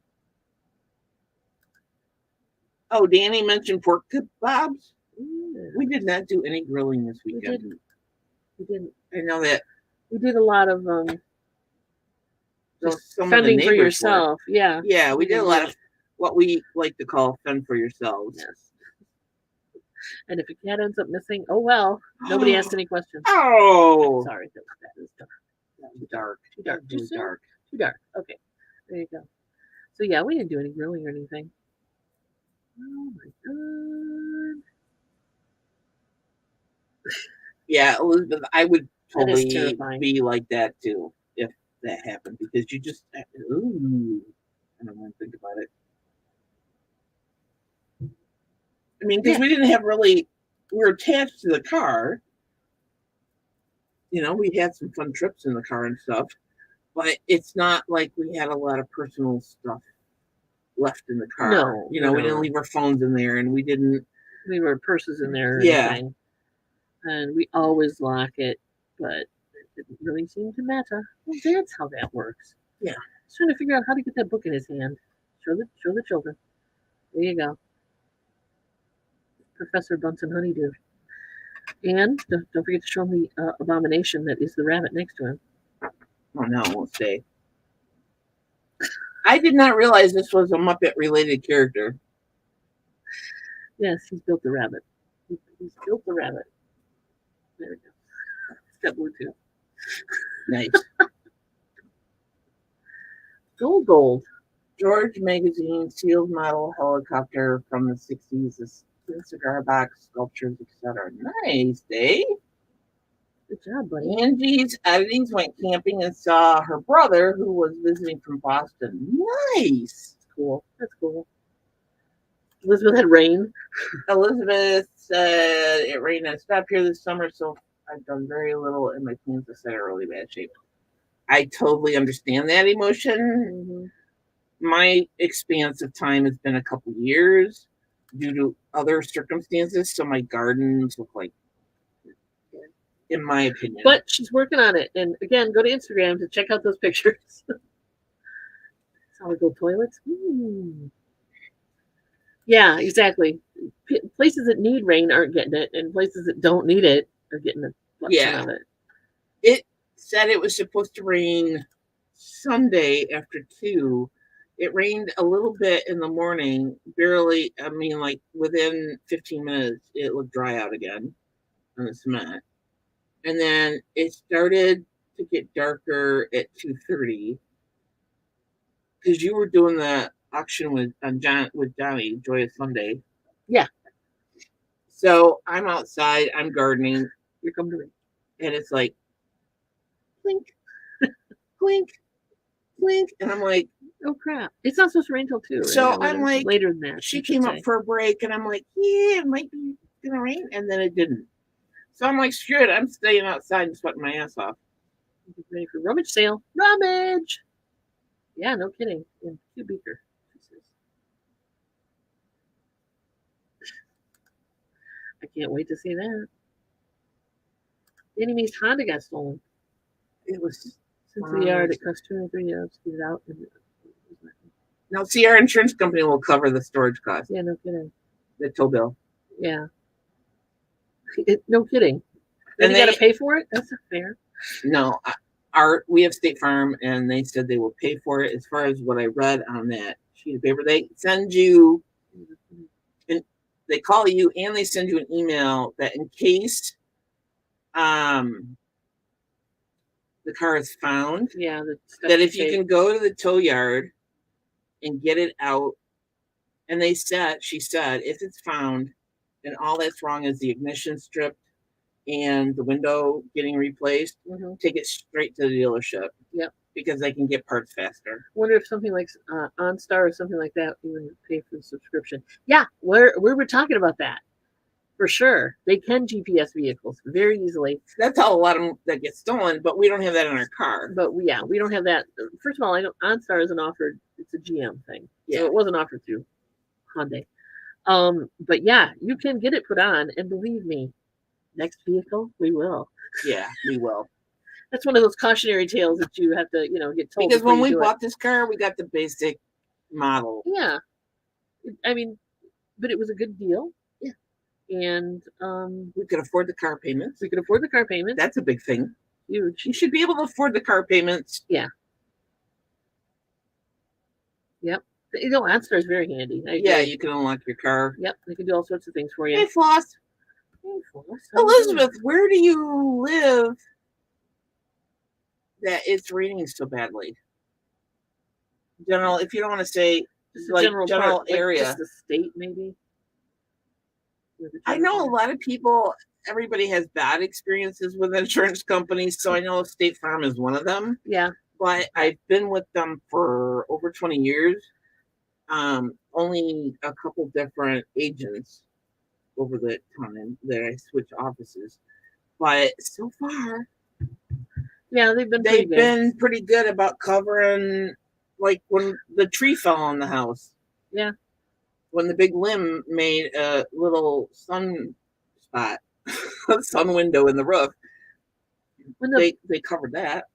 Oh, Danny mentioned pork kebabs. Yeah. We did not do any grilling this weekend. We didn't. I know that. We did a lot of fending for yourself. Yeah. Yeah, we did a lot of what we like to call fend for yourselves. Yes. And if a cat ends up missing, oh well. Nobody asked any questions. Oh. Sorry, that was dark. Too dark. Too dark. Too dark. Too dark. Okay. There you go. So yeah, we didn't do any grilling or anything. Oh my god. Yeah, Elizabeth, I would totally be like that too if that happened, because you just I don't want to think about it. I mean, because we didn't have we were attached to the car. We had some fun trips in the car and stuff, but it's not like we had a lot of personal stuff left in the car. No, we didn't leave our phones in there, and we didn't leave our purses in there. Anything. And we always lock it, but it didn't really seem to matter. Well, that's how that works. Yeah. I was trying to figure out how to get that book in his hand. Show the children. There you go. Professor Bunsen Honeydew. And don't forget to show him the abomination that is the rabbit next to him. Oh, no, it won't stay. I did not realize this was a Muppet-related character. Yes, he's built the rabbit. He's built the rabbit. There we go. It's got Bluetooth. Nice. Gold. George Magazine sealed model helicopter from the 60s. Cigar box, sculptures, etc. Nice, Dave. Good job, buddy. Angie's Oddities went camping and saw her brother, who was visiting from Boston. Nice. That's cool. That's cool. Elizabeth had rain. Elizabeth said it rained and stopped here this summer, so I've done very little, and my plans are really bad shape. I totally understand that emotion. Mm-hmm. My expanse of time has been a couple years due to other circumstances, so my gardens look like, in my opinion. But she's working on it, and again, go to Instagram to check out those pictures. Solid gold toilets. Yeah, exactly. Places that need rain aren't getting it, and places that don't need it are getting a collection of it. It said it was supposed to rain Sunday after 2. It rained a little bit in the morning, barely. I mean, like within 15 minutes, it looked dry out again on the cement. And then it started to get darker at 2:30 because you were doing the auction with Johnny, Joyous Sunday. Yeah. So I'm outside, I'm gardening. Here come the rain. And it's like, clink, clink, clink. And I'm like, oh crap! It's not supposed to rain till 2. Right? So I'm like, later than that. She came up for a break, and I'm like, yeah, it might be gonna rain, and then it didn't. So I'm like, screw it, I'm staying outside and sweating my ass off. Ready for rummage sale? Rummage! Yeah, no kidding. In Q Beaker. I can't wait to see that. Danny Me's Honda got stolen. It was since the yard. It cost $203 to get it out. Now, see, our insurance company will cover the storage cost. Yeah, no kidding. The tow bill. Yeah. No kidding. Then you got to pay for it? That's not fair. No. We have State Farm, and they said they will pay for it. As far as what I read on that sheet of paper, they send you, and they call you, and they send you an email that in case the car is found, that if you can go to the tow yard and get it out, and she said, if it's found, and all that's wrong is the ignition stripped and the window getting replaced, take it straight to the dealership. Yep. because I can get parts faster. I wonder if something like OnStar or something like that even pay for the subscription. Yeah, we were talking about that. For sure. They can GPS vehicles very easily. That's how a lot of them that get stolen, but we don't have that in our car. But we don't have that. First of all, I know OnStar isn't offered. It's a GM thing. Yeah. So it wasn't offered through Hyundai. But yeah, you can get it put on, and believe me, next vehicle, we will. Yeah, we will. That's one of those cautionary tales that you have to, get told. Because when we bought this car, we got the basic model. Yeah. I mean, but it was a good deal. Yeah. And we could afford the car payments. We could afford the car payments. That's a big thing. Huge. You should be able to afford the car payments. Yeah. Yep. OnStar is very handy. Yeah, you can unlock your car. Yep, they can do all sorts of things for you. Hey, Floss. Hey, Floss. Elizabeth, where do you live that it's raining so badly? General, if you don't want to say like general area. Like just the state, maybe? I know a lot of people, everybody has bad experiences with insurance companies, so I know State Farm is one of them. Yeah. But I've been with them for over 20 years. Only a couple different agents over the time that I switched offices. But so far, yeah, they've been pretty good about covering, like when the tree fell on the house. Yeah. When the big limb made a little sun spot, a sun window in the roof. They covered that.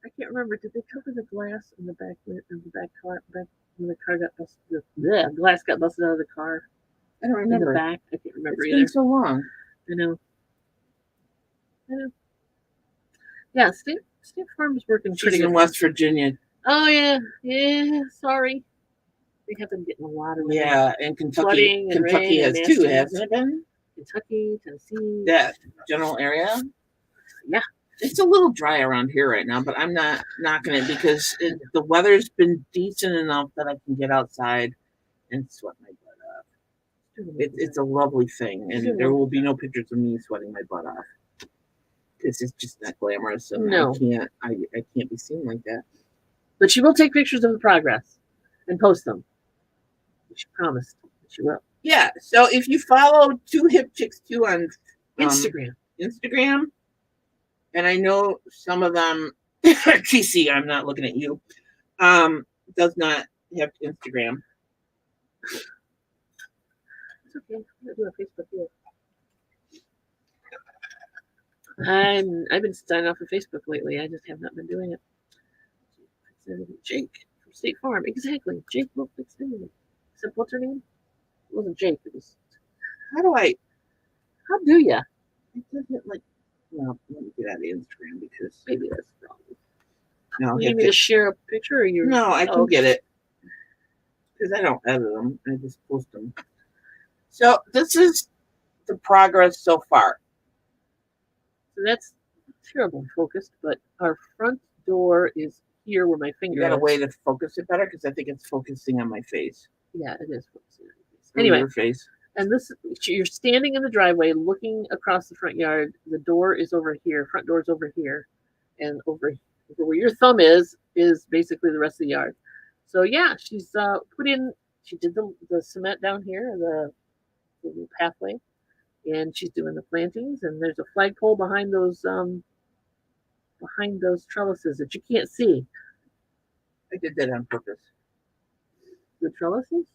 I can't remember. Did they cover the glass in the back car? When the car got busted, the glass got busted out of the car. I don't remember. In the back, I can't remember either. It's been so long. I know. Yeah, State Farm is working pretty good. In West Virginia. Oh yeah. Sorry, they have been getting a lot of rain. Yeah, and Kentucky has too, hasn't it been? Kentucky, Tennessee. That general area. Yeah. It's a little dry around here right now, but I'm not knocking it because the weather's been decent enough that I can get outside and sweat my butt off. It's a lovely thing, and there will be no pictures of me sweating my butt off because it's just not glamorous. And no, I can't be seen like that. But she will take pictures of the progress and post them. She promised she will. Yeah. So if you follow 2 Hip Chicks 2 on Instagram. And I know some of them, TC, I'm not looking at you, does not have Instagram. It's okay. I'm going to do a Facebook here. I've been signing off of Facebook lately. I just have not been doing it. Jake from State Farm. Exactly. Jake will fix it. Except what's her name? It wasn't Jake. It was. How do you? It doesn't like. Well, let me get out of Instagram because maybe that's the problem. No, you need me to share a picture, or you? No, I can get it because I don't edit them. I just post them. So this is the progress so far. So that's terrible focused, but our front door is here where my finger. You got a way to focus it better because I think it's focusing on my face. Yeah, it is focusing on your face. Anyway, your face. And you're standing in the driveway looking across the front yard. The door is over here. Front door is over here. And over where your thumb is basically the rest of the yard. So yeah, she's she did the cement down here, the pathway. And she's doing the plantings. And there's a flagpole behind those trellises that you can't see. I did that on purpose. The trellises?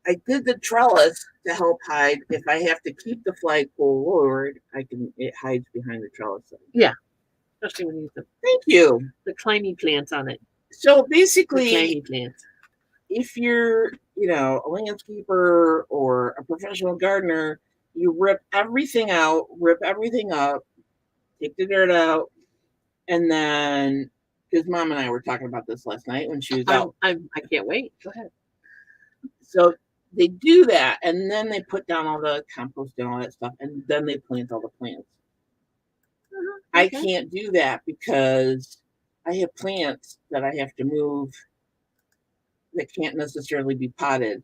I did the trellis to help hide. If I have to keep the flagpole lowered, it hides behind the trellis. Yeah, especially when you use Thank you. The climbing plants on it. So basically, the climbing plants. If you're, a landscaper or a professional gardener, you rip everything out, rip everything up, take the dirt out, and then because Mom and I were talking about this last night when she was out. I can't wait. Go ahead. So they do that, and then they put down all the compost and all that stuff, and then they plant all the plants. Okay. I can't do that because I have plants that I have to move that can't necessarily be potted,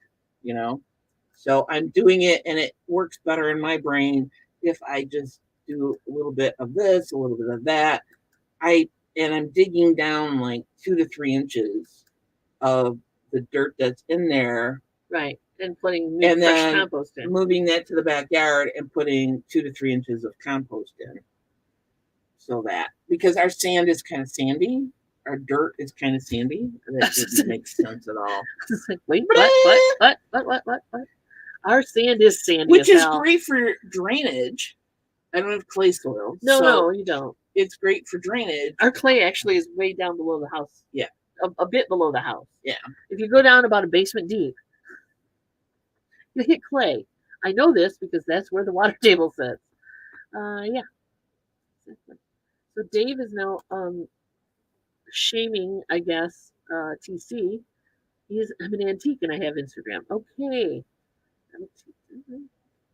So I'm doing it, and it works better in my brain if I just do a little bit of this, a little bit of that. I and I'm digging down like 2 to 3 inches of the dirt that's in there. Right. And putting and fresh then compost in. moving that to the backyard and putting 2 to 3 inches of compost in. So that, because our sand is kind of sandy, our dirt is kind of sandy. That doesn't make sense at all. It's like, wait, what? Our sand is sandy, which as is hell. great for drainage. I don't have clay soil. No, you don't. It's great for drainage. Our clay actually is way down below the house. Yeah. A bit below the house. Yeah. If you go down about a basement deep, you hit clay. I know this because that's where the water table sits. Yeah. So Dave is now shaming, I guess, TC. I'm an antique and I have Instagram. Okay.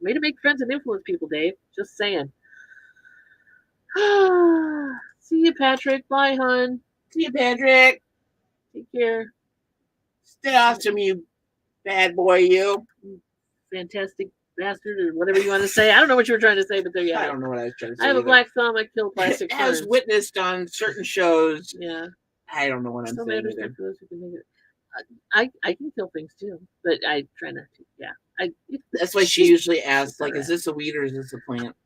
Way to make friends and influence people, Dave. Just saying. See you, Patrick. Bye, hon. See you, Patrick. Take care. Stay awesome, you bad boy, you. Fantastic bastard, or whatever you want to say. I don't know what you were trying to say, but there you are. I don't know what I was trying to say. I have a black thumb. I kill plastic As ferns. witnessed on certain shows. Yeah. I don't know what I'm saying either. For those who can make it. I can kill things too, but I try not to. Yeah. That's why she usually asks, like, is this a weed or is this a plant?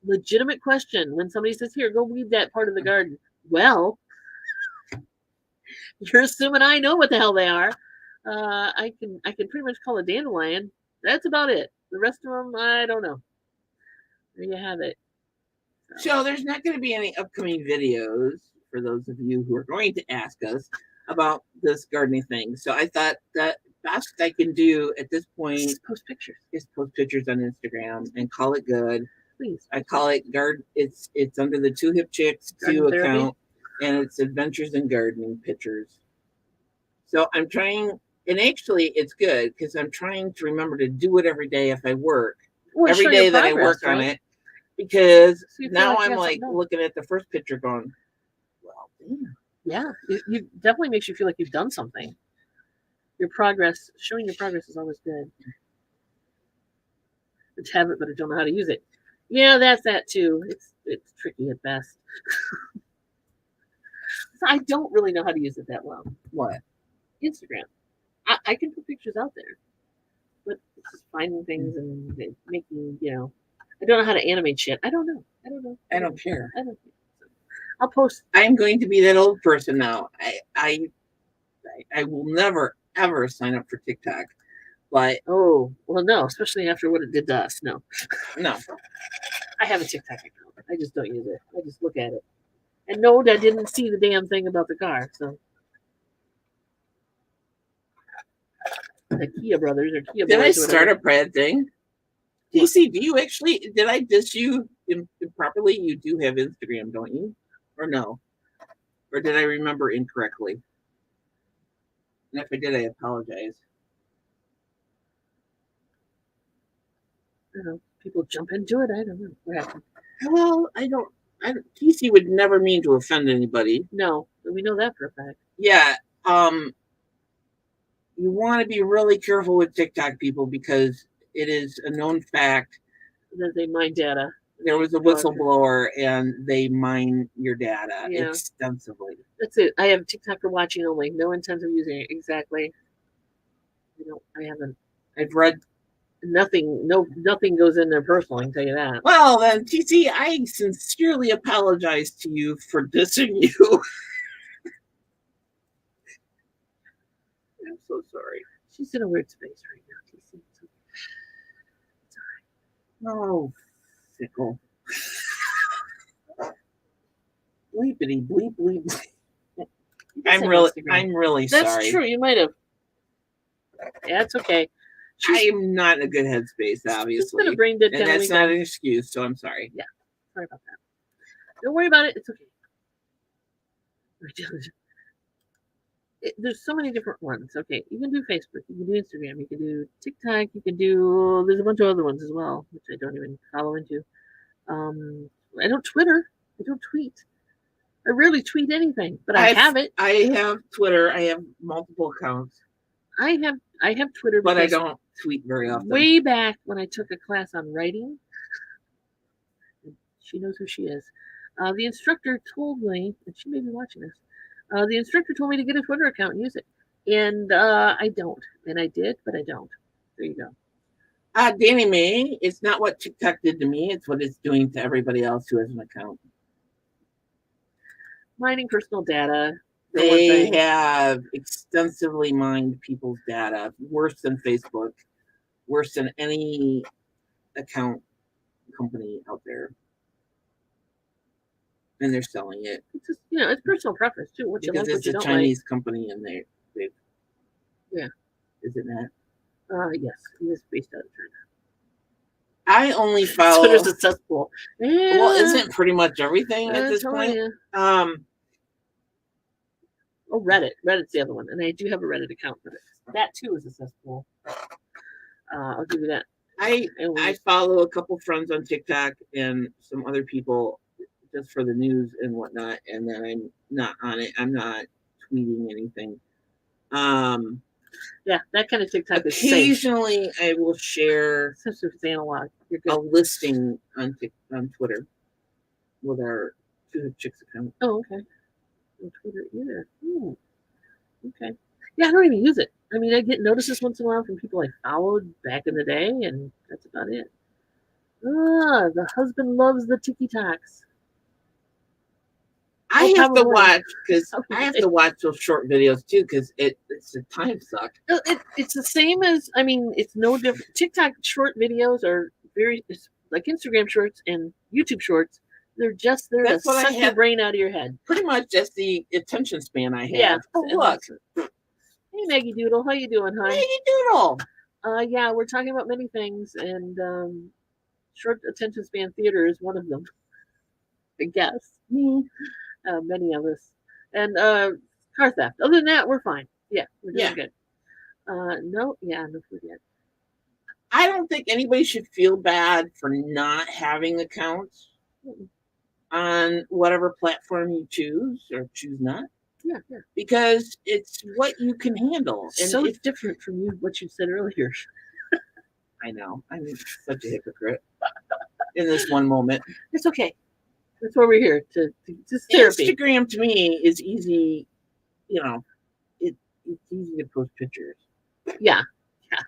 Legitimate question. When somebody says, here, go weed that part of the garden. Well, you're assuming I know what the hell they are. I can pretty much call a dandelion. That's about it. The rest of them, I don't know. There you have it. So there's not going to be any upcoming videos for those of you who are going to ask us about this gardening thing. So I thought that best I can do at this point is post pictures on Instagram and call it good. Please. I call it It's under the Two Hip Chicks 2 account, and it's adventures in gardening pictures. So I'm trying, and actually it's good because I'm trying to remember to do it every day if I work. Every day that I work on it, because now I'm like looking at the first picture going, well, damn. Yeah, it definitely makes you feel like you've done something. Your progress, showing your progress is always good. It's habit, but I don't know how to use it. Yeah, that's that too. It's tricky at best. I don't really know how to use it that well. What? Instagram. I can put pictures out there, but it's just finding things and making, I don't know how to animate shit. I don't know. I don't care. I don't care. I'll post. I'm going to be that old person now. I will never ever sign up for TikTok. But no, especially after what it did to us. No. I have a TikTok account. I just don't use it. I just look at it. And no, I didn't see the damn thing about the car. So the Kia brothers or Kia boys. Did I start a Brad thing? DC, do you actually? Did I diss you improperly? You do have Instagram, don't you? Or no? Or did I remember incorrectly? And if I did, I apologize. I don't know. People jump into it. I don't know what happened. Well, I don't. TC would never mean to offend anybody. No, we know that for a fact. Yeah. You want to be really careful with TikTok people because it is a known fact that they mine data. There was a whistleblower and they mine your data extensively. That's it. I have TikTok for watching only. No intent of using it. Exactly. I haven't. I've read nothing. Nothing goes in there personal. I can tell you that. Well, then, TC, I sincerely apologize to you for dissing you. I'm so sorry. She's in a weird space right now, TC. It's all right. Oh, fickle. Bleepity bleep bleep. I'm really sorry. That's true. You might have. Yeah, it's okay. I am not in a good headspace, obviously. She's been a brain dead, and that's not an excuse, so I'm sorry. Yeah, sorry about that. Don't worry about it. It's okay. There's so many different ones. Okay, you can do Facebook, you can do Instagram, you can do TikTok, you can do. There's a bunch of other ones as well, which I don't even follow into. I don't Twitter. I don't tweet. I rarely tweet anything, but I have it. I have Twitter. I have multiple accounts. I have Twitter, but I don't tweet very often. Way back when I took a class on writing, she knows who she is. The instructor told me, and she may be watching this. The instructor told me to get a Twitter account and use it, and I don't. And I did, but I don't. There you go. Danny May, it's not what TikTok did to me; it's what it's doing to everybody else who has an account. Mining personal data. They have extensively mined people's data, worse than Facebook, worse than any account company out there. And they're selling it. It's just, it's personal preference too. What you like, what you don't like. It's a Chinese company, and they yeah. Is it not? Yes, it is based out of China. I only follow. Twitter's a cesspool. Yeah. Well, isn't pretty much everything at this point? Oh, Reddit. Reddit's the other one, and I do have a Reddit account for it. That too is a cesspool. I'll give you that. I follow a couple friends on TikTok and some other people just for the news and whatnot, and then I'm not on it. I'm not tweeting anything. Yeah, that kind of TikTok is safe. Occasionally, I will share it's analog. A listing on Twitter with our Two Chicks account. Oh, okay. On Twitter either. Okay. Yeah, I don't even use it. I mean, I get notices once in a while from people I followed back in the day, and that's about it. The husband loves the TikToks. I have to watch because I have to watch those short videos too because it's a time suck. It's the same as it's no different. TikTok short videos are it's like Instagram shorts and YouTube shorts. They're just there to suck your brain out of your head. Pretty much just the attention span I have. Yeah. Oh, look. Hey Maggie Doodle, how you doing, hon? Maggie Doodle. Yeah, we're talking about many things, and short attention span theater is one of them. I guess. Many of us. And car theft. Other than that, we're fine. Yeah, we're doing good. No forget. I don't think anybody should feel bad for not having accounts on whatever platform you choose or choose not. Yeah. Because it's what you can handle. And so it's different from what you said earlier. I know. I'm such a hypocrite in this one moment. It's okay. That's why we're here to therapy. Instagram to me is easy. It's easy to post pictures. Yeah,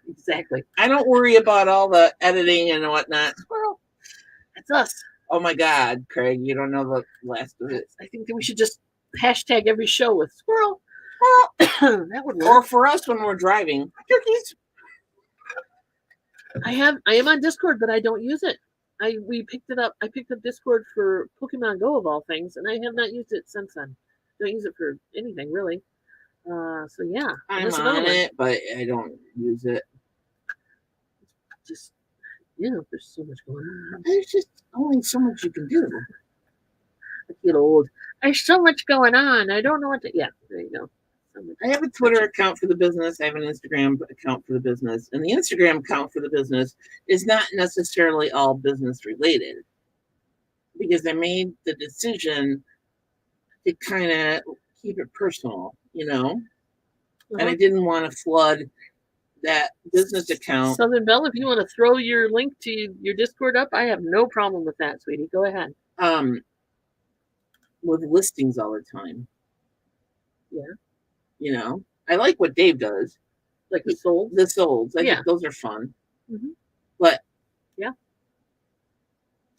exactly. I don't worry about all the editing and whatnot. Squirrel. That's us. Oh my God, Craig, you don't know the last of it. I think that we should just hashtag every show with squirrel. That would work. Or for us when we're driving, turkeys. I am on Discord, but I don't use it. We picked it up. I picked up Discord for Pokemon Go of all things, and I have not used it since then. Don't use it for anything really. So yeah, I'm on it, but I don't use it. Just there's so much going on. There's just only so much you can do. I get old. There's so much going on. I don't know what to. Yeah, there you go. I have a Twitter account for the business. I have an Instagram account for the business. And the Instagram account for the business is not necessarily all business related because I made the decision to kind of keep it personal, and I didn't want to flood that business account. Southern Belle, if you want to throw your link to your Discord up, I have no problem with that, sweetie. Go ahead. With listings all the time. Yeah. I like what Dave does. Like the solds? The solds. I think those are fun. Mm-hmm. But. Yeah.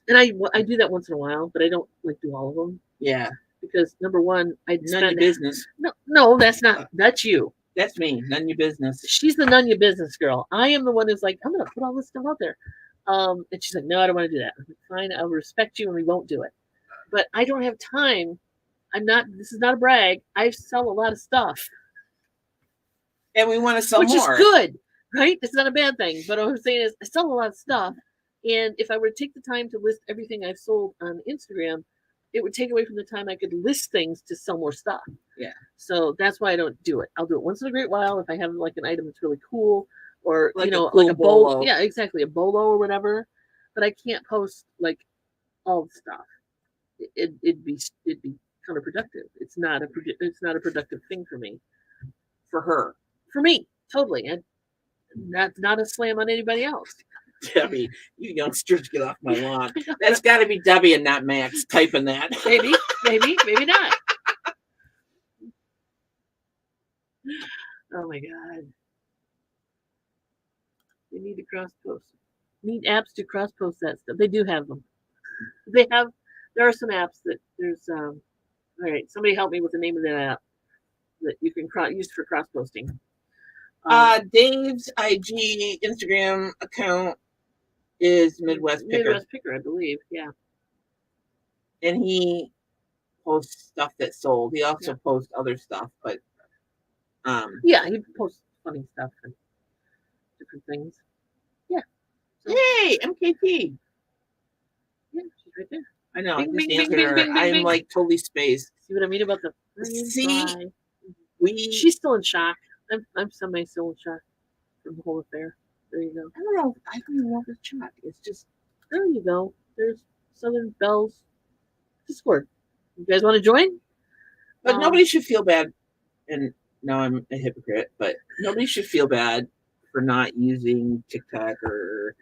And I do that once in a while, but I don't do all of them. Yeah. Because number one, none your business. No, that's not. That's you. That's me. None your business. She's the none your business girl. I am the one who's like, I'm going to put all this stuff out there. And she's like, no, I don't want to do that. I'm like, fine, I'll respect you and we won't do it. But I don't have time. This is not a brag. I sell a lot of stuff. And we want to sell more. Which is good, right? It's not a bad thing. But what I'm saying is I sell a lot of stuff. And if I were to take the time to list everything I've sold on Instagram, it would take away from the time I could list things to sell more stuff. Yeah. So that's why I don't do it. I'll do it once in a great while if I have an item that's really cool or like a bolo. Yeah, exactly, a bolo or whatever. But I can't post all the stuff. It'd be counterproductive. It's not a productive thing for me. For her. For me, totally. And that's not a slam on anybody else. Debbie, you youngsters get off my lawn. That's got to be Debbie and not Max typing that. Maybe not. Oh my God. They need to cross post. Need apps to cross post that stuff. They do have them. There are some apps that there's all right, somebody help me with the name of that app that you can use for cross posting. Dave's IG Instagram account is Midwest Picker. Midwest Picker, I believe. Yeah. And he posts stuff that sold. He also posts other stuff, but yeah, he posts funny stuff and different things. Yeah. So, hey, MKT. Yeah, she's right there. I know. Bing, I just answered her. I'm like totally spaced. See what I mean about the she's still in shock. I'm semi still in shock from the whole affair. There you go. I don't even know if it's shock. It's just there you go. There's Southern Bells Discord. You guys want to join? But nobody should feel bad. And now I'm a hypocrite, but nobody should feel bad for not using TikTok or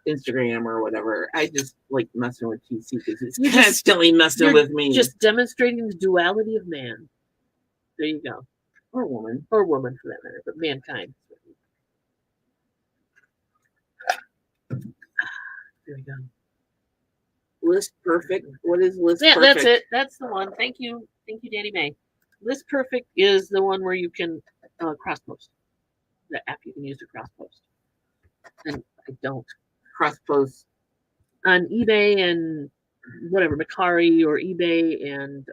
Instagram or whatever. I just like messing with TC because it's constantly messing with me. Just demonstrating the duality of man. There you go. Or woman. Or woman for that matter, but mankind. There we go. List Perfect. What is List Perfect? Yeah, that's it. That's the one. Thank you, Danny May. List Perfect is the one where you can cross post. The app you can use to cross post. And I don't cross post on eBay and whatever Macari or eBay and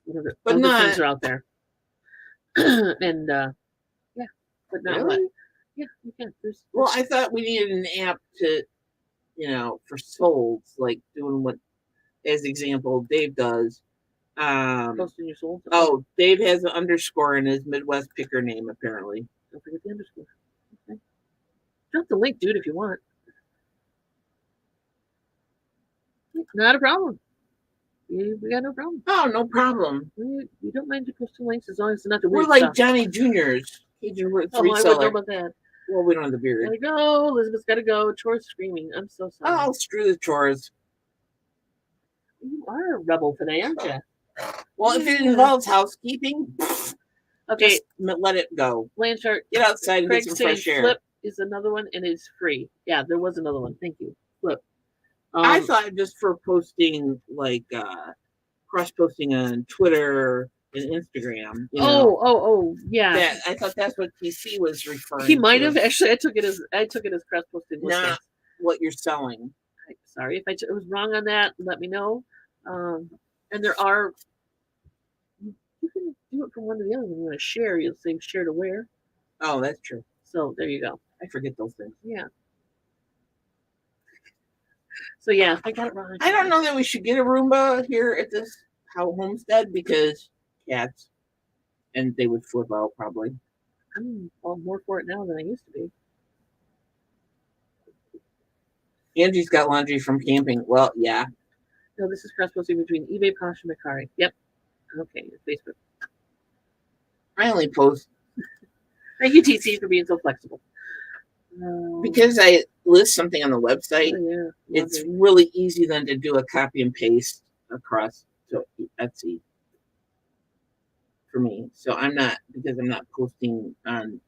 whatever other things are out there. And but not what? Yeah, you can. Well, I thought we needed an app to, for solds, like doing what, as example, Dave does. Posting your solds. Oh, Dave has an underscore in his Midwest Picker name, apparently. Don't forget the underscore. Okay. Drop the link, dude, if you want. Not a problem. We got no problem. Oh, no problem. We don't mind to post the links as long as it's not the weird stuff. We're like Johnny Juniors. Cajun Roots reseller. I wouldn't know about that. Well, we don't have the beard. Gotta go. Elizabeth's gotta go. Chores screaming. I'm so sorry. Oh, screw the chores. You are a rebel today, aren't you? Well, if it involves housekeeping, okay, just let it go. Blanchard, get outside and get some fresh air. Flip is another one, and it's free. Yeah, there was another one. Thank you, Flip. I thought just for posting, like cross posting on Twitter and Instagram. Yeah. I thought that's what TC was referring. He might have actually. I took it as cross posting. Not what you're selling. I'm sorry if I was wrong on that. Let me know. And there are. You can do it from one to the other. When you want to share, you'll say share to where. Oh, that's true. So there you go. I forget those things. Yeah. So yeah, I got it wrong. I don't know that we should get a Roomba here at this homestead because cats, and they would flip out probably. I'm all more for it now than I used to be. Angie's got laundry from camping. Well, yeah. No, this is cross posting between eBay, Posh, and Macari. Yep. Okay, Facebook. I only post. Thank you, TC, for being so flexible. Because I list something on the website, it's really easy then to do a copy and paste across to Etsy for me. So I'm not posting on,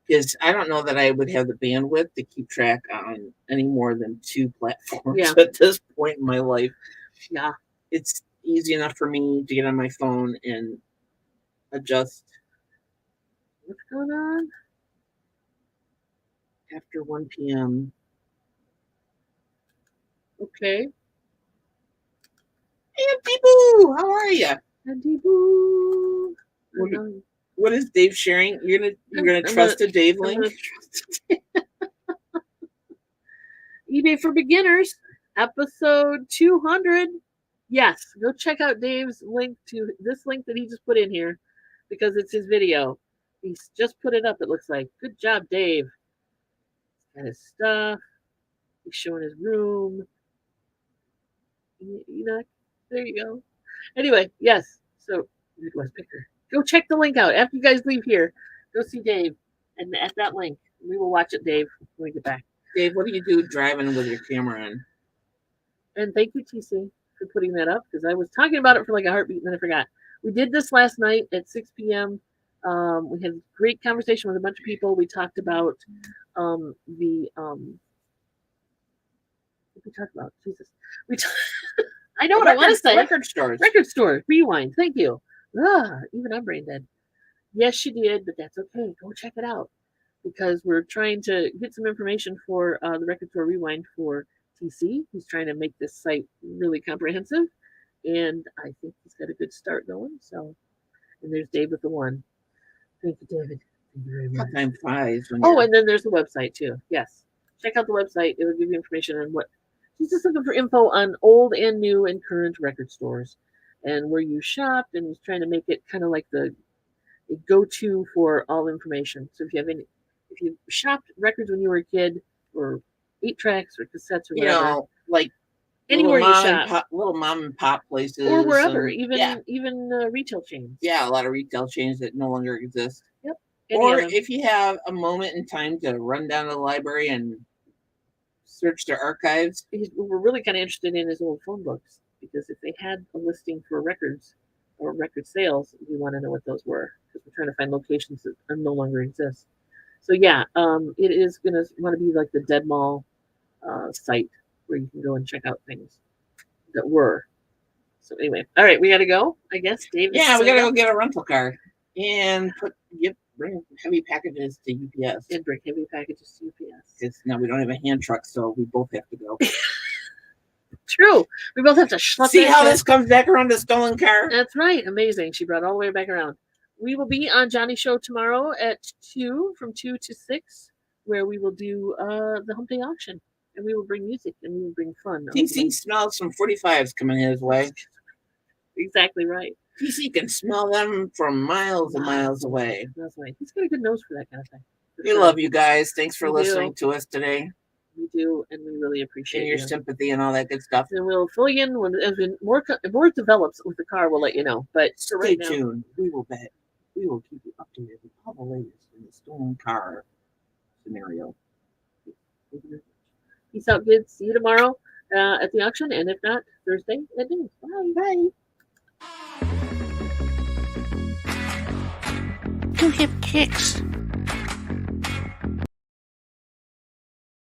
because I don't know that I would have the bandwidth to keep track on any more than 2 platforms at this point in my life. Yeah. It's easy enough for me to get on my phone and adjust. What's going on? After 1 p.m. Okay. Hey, Auntie Boo, how are you? Auntie Boo. What is Dave sharing? You're gonna trust a Dave link? eBay for Beginners, episode 200. Yes, go check out Dave's link to this link that he just put in here because it's his video. He's just put it up. It looks like. Good job, Dave. Got his stuff. He's showing his room. There you go. Anyway, yes. So Midwest Picker. Go check the link out after you guys leave here. Go see Dave, and at that link. We will watch it, Dave, when we get back. Dave, what do you do driving with your camera on? And thank you, TC, for putting that up, because I was talking about it for like a heartbeat and then I forgot. We did this last night at 6 p.m. We had a great conversation with a bunch of people. We talked about what we talked about? Jesus. I know what I want to say. Record stores. Record store. Rewind. Thank you. Even I'm brain dead. Yes, she did, but that's okay. Go check it out, because we're trying to get some information for the Record Store Rewind for TC. He's trying to make this site really comprehensive, and I think he's got a good start going. So, and there's Dave with the 1. Thank you, David. Thank you very much. Time flies. Oh, and then there's the website too. Yes, check out the website. It will give you information on what. He's just looking for info on old and new and current record stores, and where you shop. And he's trying to make it kind of like the go-to for all information. So if you shopped records when you were a kid, or 8-tracks or cassettes or whatever, like anywhere you shop, little mom and pop places, or wherever, even retail chains. Yeah, a lot of retail chains that no longer exist. Yep. Or if you have a moment in time to run down to the library and search their archives. We're really kind of interested in his old phone books, because if they had a listing for records or record sales, we want to know what those were, because we're trying to find locations that no longer exist. So yeah, it is going to want to be like the Dead Mall site where you can go and check out things that were. So anyway, all right, we got to go, I guess. Dave. Yeah, we got to go get a rental car and bring heavy packages to UPS. And bring heavy packages to UPS. Because now we don't have a hand truck, so we both have to go. True. We both have to see how this comes back around the stolen car. That's right. Amazing. She brought all the way back around. We will be on Johnny's show tomorrow at 2, from 2 to 6, where we will do the hump day auction. And we will bring music and we will bring fun. TC smells some 45s coming his way. Exactly right. TC can smell them from miles and miles away. That's right. He's got a good nose for that kind of thing. We love you guys. Thanks for listening to us today. We do, and we really appreciate your sympathy and all that good stuff. And we'll fill you in as more develops with the car. We'll let you know. But stay tuned. We will keep you updated with all the latest in the stolen car scenario. Peace out, kids. See you tomorrow at the auction, and if not, Thursday at noon. Bye. Bye. You have kicks.